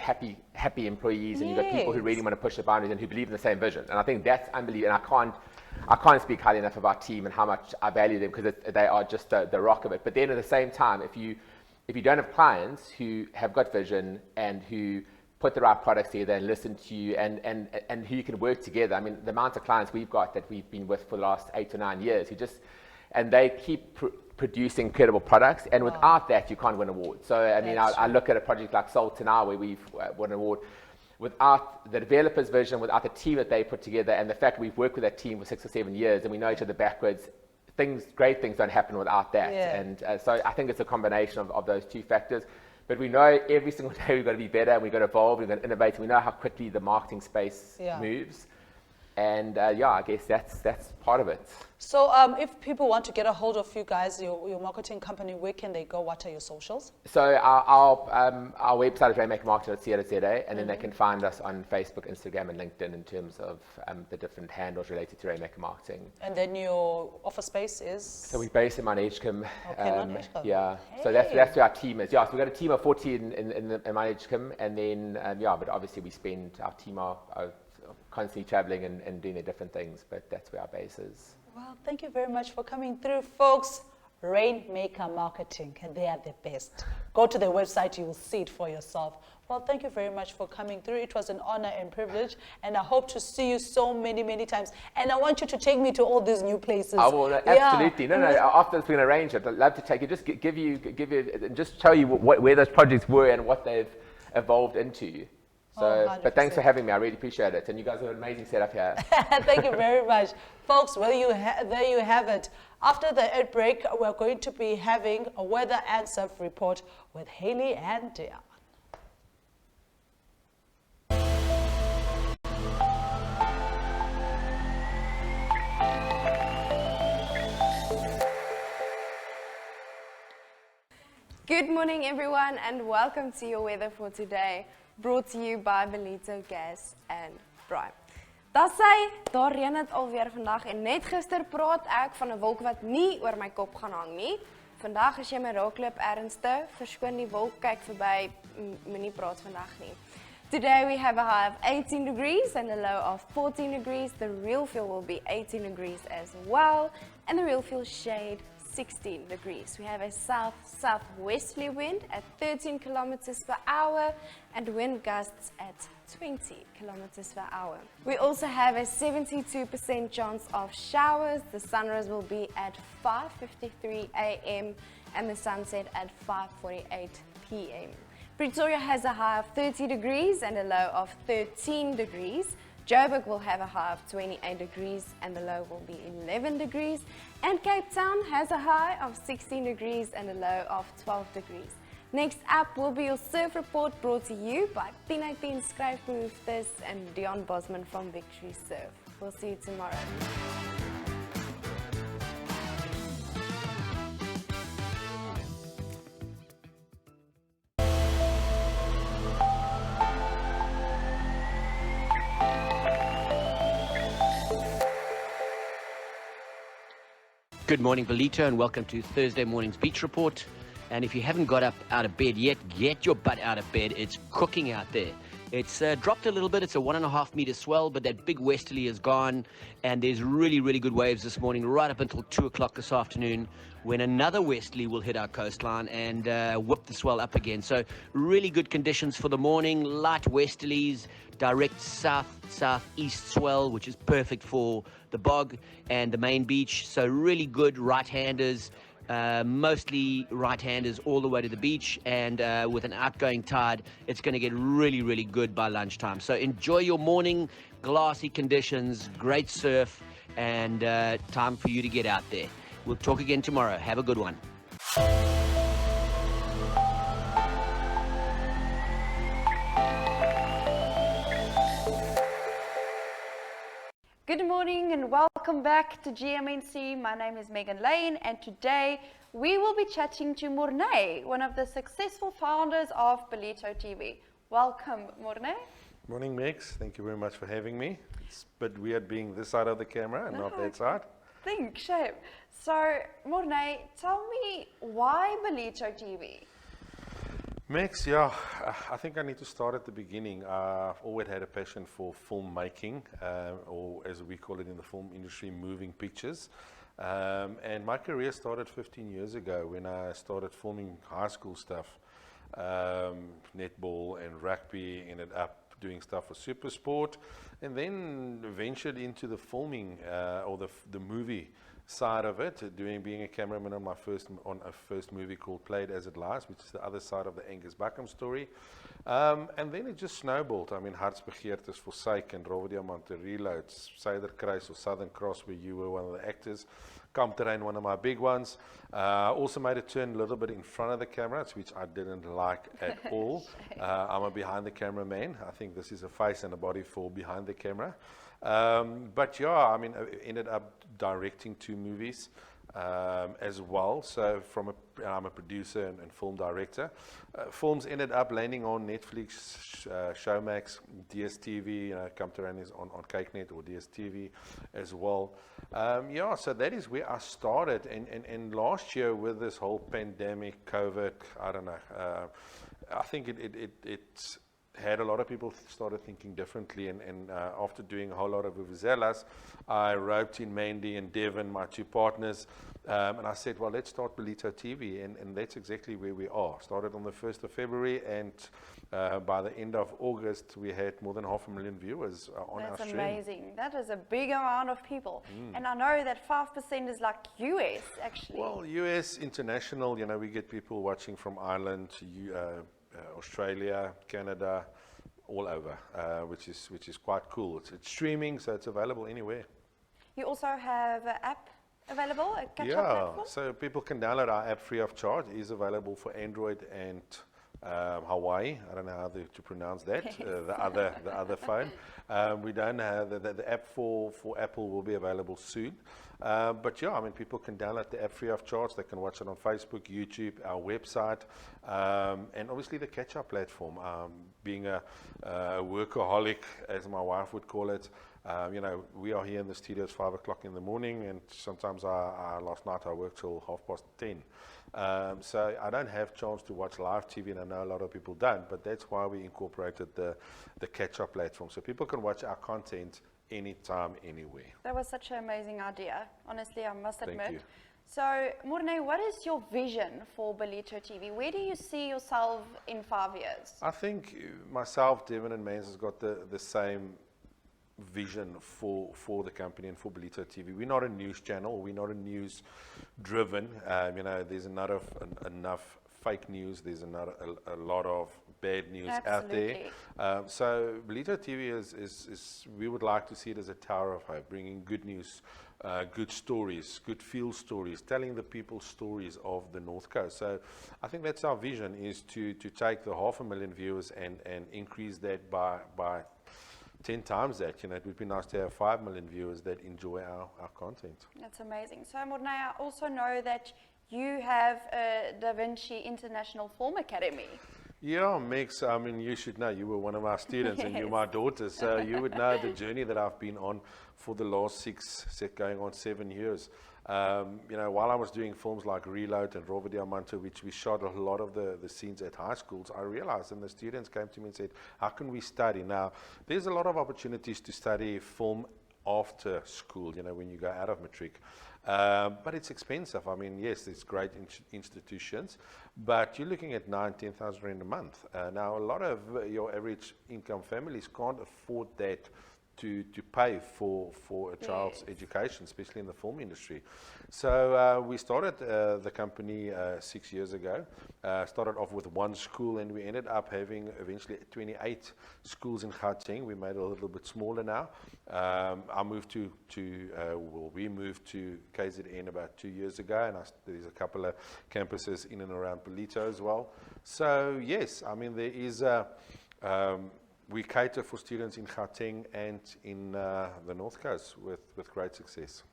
[SPEAKER 13] happy employees, and you've got people who really want to push the boundaries and who believe in the same vision. And I think that's unbelievable. And I can't speak highly enough of our team and how much I value them, because they are just the rock of it. But then at the same time, if you don't have clients who have got vision and who put the right products together and listen to you, and who you can work together. I mean, the amount of clients we've got that we've been with for the last 8 to 9 years and they keep producing incredible products, and without that you can't win awards. So I mean, I look at a project like Salta now, where we've won an award. Without the developer's vision, without the team that they put together, and the fact we've worked with that team for 6 or 7 years, and we know each other backwards, great things don't happen without that. And so I think it's a combination of those two factors. But we know every single day we've got to be better, and we've got to evolve, we've got to innovate, and we know how quickly the marketing space moves. And I guess that's part of it.
[SPEAKER 1] So if people want to get a hold of you guys, your marketing company, where can they go? What are your socials?
[SPEAKER 13] So our website is rainmakermarketing.co.za, and then they can find us on Facebook, Instagram, and LinkedIn in terms of the different handles related to Rainmaker Marketing. And
[SPEAKER 1] then your office space is?
[SPEAKER 13] So we're based in Mount Edgecombe.
[SPEAKER 1] Yeah.
[SPEAKER 13] Hey. So that's where our team is. Yeah, so we've got a team of 40 in Mount Edgecombe, and then but obviously our team are constantly traveling and doing their different things, but that's where our base is.
[SPEAKER 1] Well, thank you very much for coming through, folks. Rainmaker Marketing, they are the best. Go to their website, you will see it for yourself. Well, thank you very much for coming through. It was an honor and privilege, and I hope to see you so many times. And I want you to take me to all these new places.
[SPEAKER 13] I will, absolutely. No, after this we can arrange it. I'd love to take you, just give you, and just show you where those projects were and what they've evolved into. So, but thanks for having me. I really appreciate it. And you guys have an amazing setup here.
[SPEAKER 1] Thank you very much. Folks, there you have it. After the ad break, we're going to be having a weather and surf report with Heili and Deon.
[SPEAKER 14] Good morning, everyone, and welcome to your weather for today. Brought to you by Botha Gas and Brine. Dat sê, daar reën dit alweer vandag en net gister praat ek van 'n wolk wat nie oor my kop gaan hang nie. Vandag as jy my raakloop ernstig, verskoon die wolk, kyk verby, moenie praat vandag nie. Today we have a high of 18 degrees and a low of 14 degrees. The real feel will be 18 degrees as well, and the real feel shade 16 degrees. We have a south-southwesterly wind at 13 kilometers per hour and wind gusts at 20 kilometers per hour. We also have a 72% chance of showers. The sunrise will be at 5:53 a.m. and the sunset at 5:48 p.m. Pretoria has a high of 30 degrees and a low of 13 degrees. Joburg will have a high of 28 degrees and the low will be 11 degrees. And Cape Town has a high of 16 degrees and a low of 12 degrees. Next up will be your surf report brought to you by 1018 Skryfbehoeftes and Deon Bosman from Victory Surf. We'll see you tomorrow.
[SPEAKER 15] Good morning, Belito, and welcome to Thursday morning's Beach Report. And if you haven't got up out of bed yet, get your butt out of bed. It's cooking out there. It's dropped a little bit. It's a 1.5 meter swell, but that big westerly is gone. And there's really, really good waves this morning, right up until 2 o'clock this afternoon, when another westerly will hit our coastline and whip the swell up again. So really good conditions for the morning. Light westerlies, direct south-southeast swell, which is perfect for the bog and the main beach. So really good right-handers. Mostly right-handers all the way to the beach, and with an outgoing tide, it's going to get really, really good by lunchtime. So enjoy your morning, glassy conditions, great surf, and time for you to get out there. We'll talk again tomorrow. Have a good one.
[SPEAKER 16] Good morning and welcome back to GMNC. My name is Megan Lane and today we will be chatting to Morne, one of the successful founders of Belito TV. Welcome, Morne.
[SPEAKER 11] Morning, Megs. Thank you very much for having me. It's a bit weird being this side of the camera and not that side.
[SPEAKER 16] Think, shame. So, Morne, tell me why Belito TV?
[SPEAKER 11] Max, yeah, I think I need to start at the beginning. I've always had a passion for filmmaking, or as we call it in the film industry, moving pictures. And my career started 15 years ago when I started filming high school stuff, netball and rugby, ended up doing stuff for Super Sport, and then ventured into the filming or the movie side of it, being a cameraman on a first movie called Played As It Lies, which is the other side of the Angus Buckham story. And then it just snowballed. I mean, Hartsbegeertes, Forsaken, Rove Diamante, Reloads, Suiderkruis or Southern Cross, where you were one of the actors. Kampterrein, one of my big ones. Also made a turn a little bit in front of the cameras, which I didn't like at all. I'm a behind the camera man. I think this is a face and a body for behind the camera. But yeah, I mean, I ended up directing 2 movies as well. So I'm a producer and film director. Films ended up landing on Netflix, Showmax, DSTV, Kampterrein is on Kykenet or DSTV as well. Yeah, so that is where I started. And last year with this whole pandemic, COVID, I don't know, I think it's had a lot of people started thinking differently, and after doing a whole lot of vuvuzelas, I roped in Mandy and Devon, my 2 partners, and I said, well, let's start Belito TV, and that's exactly where we are. Started on the 1st of February, and by the end of August, we had more than 500,000 viewers on our stream.
[SPEAKER 16] That's amazing. That is a big amount of people. And I know that 5% is like US, actually.
[SPEAKER 11] Well, US, international, we get people watching from Ireland, Australia, Canada, all over, which is quite cool. It's streaming, so it's available anywhere.
[SPEAKER 16] You also have an app available, a catch-up platform?
[SPEAKER 11] So people can download our app free of charge. It is available for Android and Hawaii. I don't know how to pronounce that. The other phone. We don't have the app for Apple will be available soon. But yeah, I mean, people can download the app free of charge. They can watch it on Facebook, YouTube, our website, and obviously the catch-up platform. Being a workaholic, as my wife would call it, You know, we are here in the studios 5 o'clock in the morning, and sometimes last night I worked till 10:30. So I don't have chance to watch live TV, and I know a lot of people don't, but that's why we incorporated the catch-up platform, so people can watch our content anytime, anywhere.
[SPEAKER 16] That was such an amazing idea. Honestly, I must admit.
[SPEAKER 11] Thank you.
[SPEAKER 16] So, Morne, what is your vision for Ballito TV? Where do you see yourself in 5 years?
[SPEAKER 11] I think myself, Deon, and Mans has got the same vision for the company and for Ballito TV. We're not a news channel. We're not a news driven. You know, there's not enough fake news. There's a lot of bad news out there. So Ballito TV is we would like to see it as a tower of hope, bringing good news, good stories, good feel stories, telling the people stories of the North Coast. So I think that's our vision, is to take the 500,000 viewers and increase that by 10 times that. You know, it would be nice to have 5 million viewers that enjoy our content.
[SPEAKER 16] That's amazing. So, Morne, I also know that you have a Davinci International Film Academy.
[SPEAKER 11] Yeah, Mex, I mean, you should know. You were one of our students, and you're my daughter, so you would know the journey that I've been on for the last going on 7 years. You know, while I was doing films like Reload and Rover Diamante, which we shot a lot of the scenes at high schools, I realized, and the students came to me and said, how can we study? Now, there's a lot of opportunities to study film after school, you know, when you go out of matric. But it's expensive. I mean, yes, there's great institutions, but you're looking at 9,000-10,000 rand a month. Now, a lot of your average income families can't afford that to pay for a child's education, especially in the film industry. So we started the company 6 years ago. Started off with one school, and we ended up having eventually 28 schools in Gauteng. We made it a little bit smaller now. We moved to KZN about 2 years ago, and there's a couple of campuses in and around Ballito as well. So yes, I mean, there is we cater for students in Gauteng and in the North Coast with great success.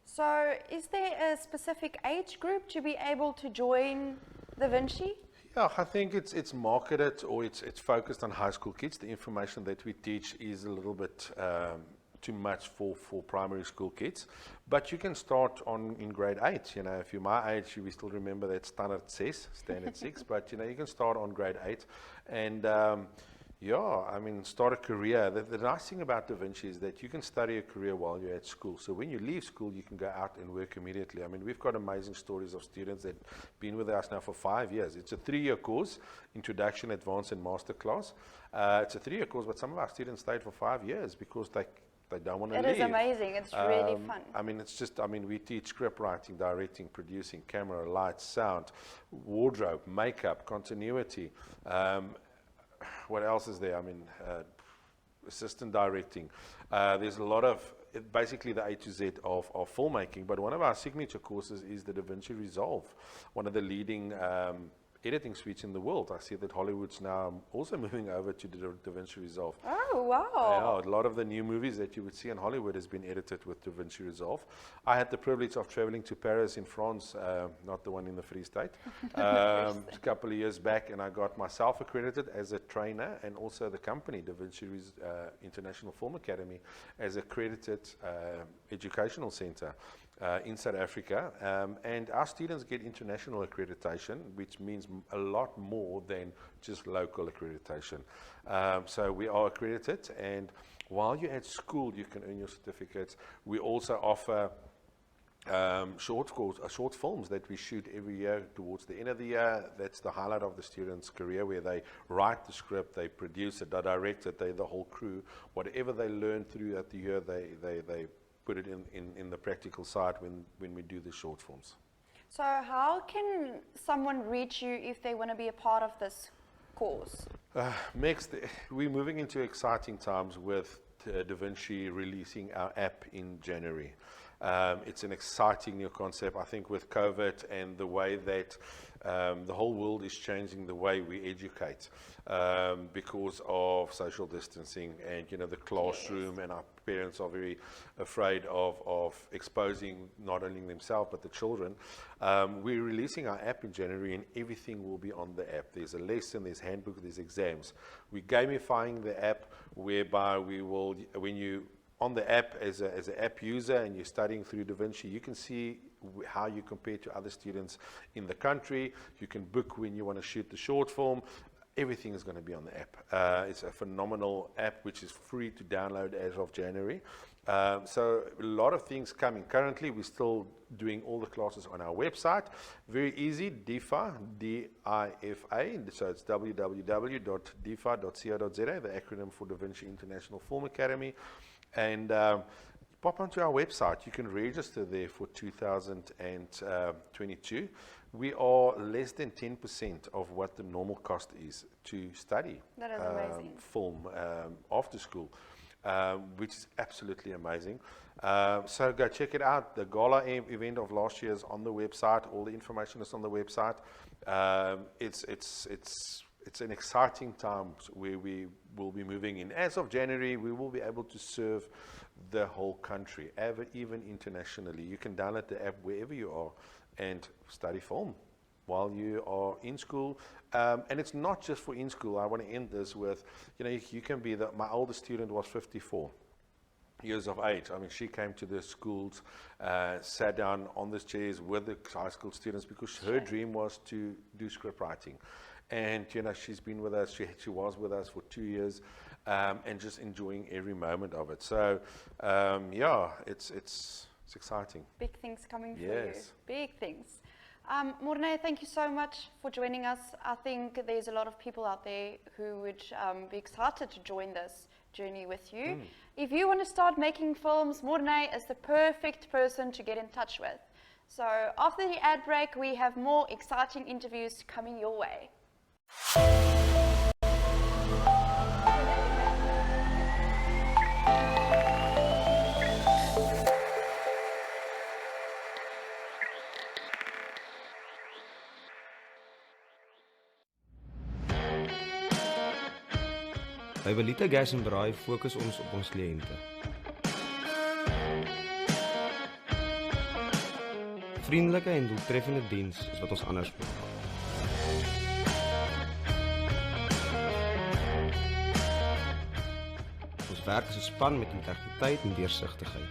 [SPEAKER 16] So is there a specific age group to be able to join Davinci?
[SPEAKER 11] Yeah, I think it's marketed, or it's focused on high school kids. The information that we teach is a little bit too much for primary school kids, but you can start in grade 8. You know, if you're my age, we still remember that standard 6, but you know, you can start on grade 8, and yeah, I mean, start a career. The nice thing about Davinci is that you can study a career while you're at school. So when you leave school, you can go out and work immediately. I mean, we've got amazing stories of students that have been with us now for 5 years. It's a 3-year course, Introduction, Advanced, and Masterclass. It's a 3-year course, but some of our students stayed for 5 years because they don't want to leave.
[SPEAKER 16] It is amazing. It's really fun.
[SPEAKER 11] I mean, it's just, I mean, we teach script writing, directing, producing, camera, lights, sound, wardrobe, makeup, continuity. What else is there? I mean, assistant directing. There's a lot of, basically the A to Z of filmmaking, but one of our signature courses is the Davinci Resolve, one of the leading editing suites in the world. I see that Hollywood's now also moving over to the Davinci Resolve.
[SPEAKER 16] Oh, wow.
[SPEAKER 11] Yeah, a lot of the new movies that you would see in Hollywood has been edited with Davinci Resolve. I had the privilege of traveling to Paris in France, not the one in the Free State, a couple of years back, and I got myself accredited as a trainer, and also the company, Davinci International Film Academy, as accredited educational center in South Africa. And our students get international accreditation, which means a lot more than just local accreditation. So we are accredited, and while you're at school, you can earn your certificates. We also offer short films that we shoot every year towards the end of the year. That's the highlight of the student's career, where they write the script, they produce it, they direct it, they the whole crew. Whatever they learn throughout the year, they put it in the practical side when we do the short films.
[SPEAKER 16] So how can someone reach you if they want to be a part of this course?
[SPEAKER 11] Next, we're moving into exciting times with Davinci releasing our app in January. It's an exciting new concept. I think with COVID and the way that the whole world is changing the way we educate because of social distancing and, you know, the classroom, and our parents are very afraid of exposing not only themselves but the children. We're releasing our app in January, and everything will be on the app. There's a lesson, there's handbook, there's exams. We're gamifying the app, whereby we will, when you on the app as an app user and you're studying through Davinci, you can see how you compare to other students in the country. You can book when you want to shoot the short film. Everything is going to be on the app. It's a phenomenal app which is free to download as of January. So a lot of things coming. Currently, we're still doing all the classes on our website. Very easy, DIFA, D-I-F-A. So it's www.difa.co.za, the acronym for Davinci International Film Academy. And pop onto our website. You can register there for 2022. We are less than 10% of what the normal cost is to study
[SPEAKER 16] that is amazing.
[SPEAKER 11] Film after school, which is absolutely amazing. So go check it out. The gala event of last year is on the website. All the information is on the website. It's an exciting time where we will be moving in. As of January, we will be able to serve the whole country, even internationally. You can download the app wherever you are and study film while you are in school. And it's not just for in school. I want to end this with, you can be my oldest student was 54 years of age. I mean, she came to the schools, sat down on these chairs with the high school students because her dream was to do script writing. And, she's been with us, she was with us for 2 years, and just enjoying every moment of it. So, it's exciting.
[SPEAKER 16] Big things coming for you.
[SPEAKER 11] Yes.
[SPEAKER 16] Big things. Morne, thank you so much for joining us. I think there's a lot of people out there who would be excited to join this journey with you. If you want to start making films, Morne is the perfect person to get in touch with. So after the ad break, we have more exciting interviews coming your way.
[SPEAKER 17] By Botha Gas en Braai fokus ons op ons kliënte. Vriendelike en doeltreffende diens is wat ons anders maak. Ons werk as 'n span met integriteit en deursigtigheid.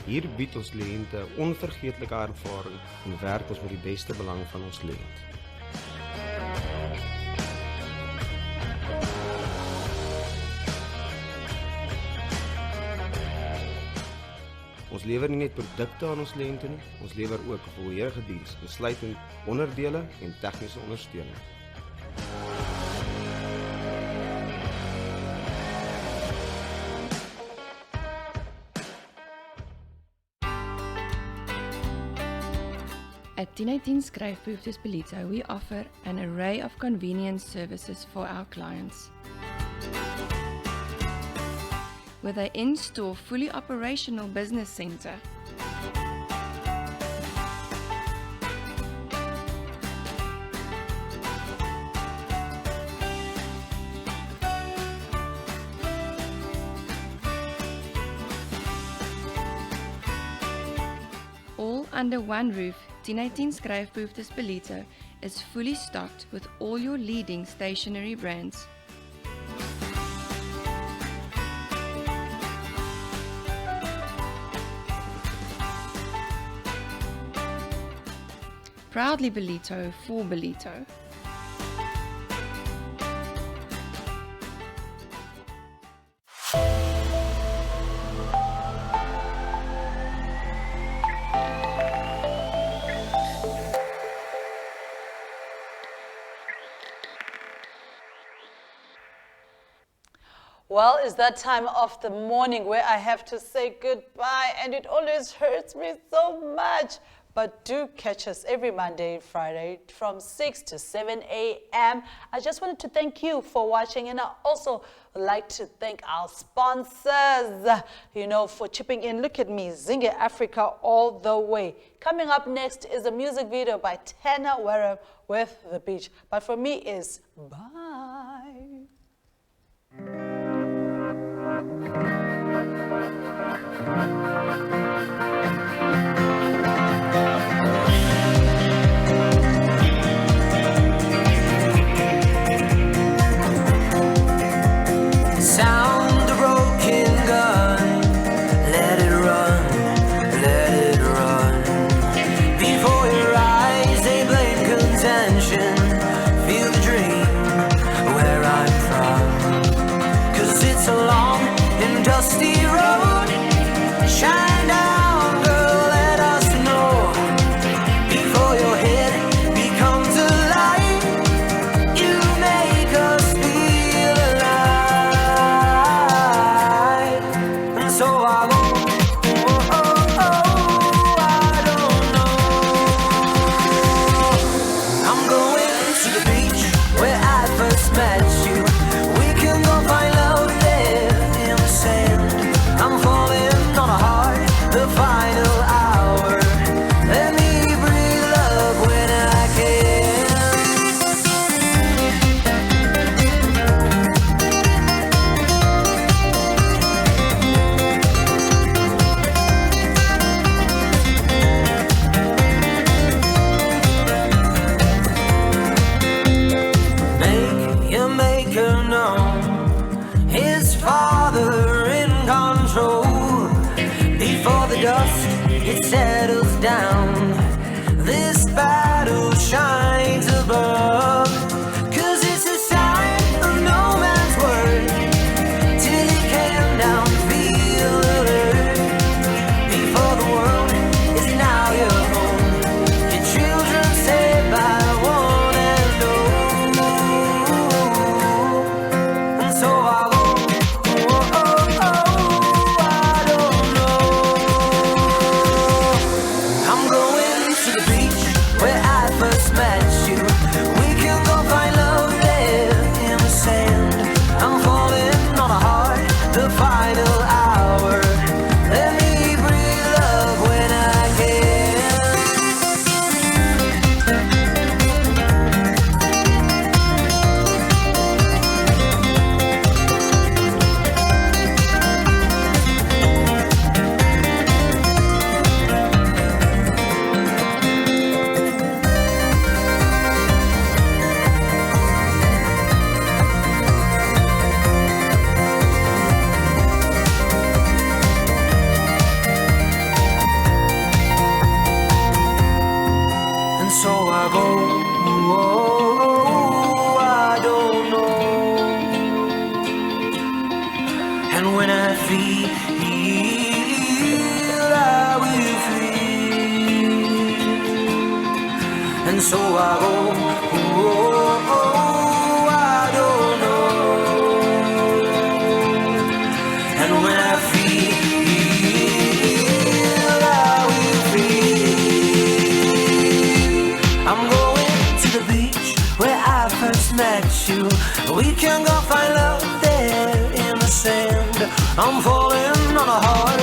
[SPEAKER 17] Hier bied ons kliënte onvergeetlike ervaring en werk ons met die beste belang van ons kliënt. Ons lewer nie net produkte aan ons kliënte nie, ons lewer ook 'n volledige diens, insluitend onderdele en tegniese ondersteuning.
[SPEAKER 18] At 1018 Skryfbehoeftes Botha, we offer an array of convenience services for our clients. With an in-store, fully operational business center, all under one roof, 1018 Skryfbehoeftes Botha is fully stocked with all your leading stationery brands. Proudly Botha for Botha.
[SPEAKER 1] Well, it's that time of the morning where I have to say goodbye, and it always hurts me so much. But do catch us every Monday and Friday from 6 to 7 a.m. I just wanted to thank you for watching, and I also like to thank our sponsors, for chipping in. Look at me, Zinga Africa all the way. Coming up next is a music video by Tanner Wareham with The Beach. But for me is bye.
[SPEAKER 19] dust, it settles down. This battle shines above, 'cause it's a sign of no man's word, till you came down, feel alert. Before the world is now your home, your children saved by one and all. And so I go, oh, oh, oh, I don't know. I'm going to the beach where I first met you. We can go find love there in the sand. I'm falling on a heart, the final hour. Let me breathe love when I can. And so I go, oh, I don't know. And when I feel, I will feel. And so I go, oh, I don't know. And when I feel, I will feel. I'm going to the beach where I first met you. We can go find love there in the sand. I'm falling on a heart,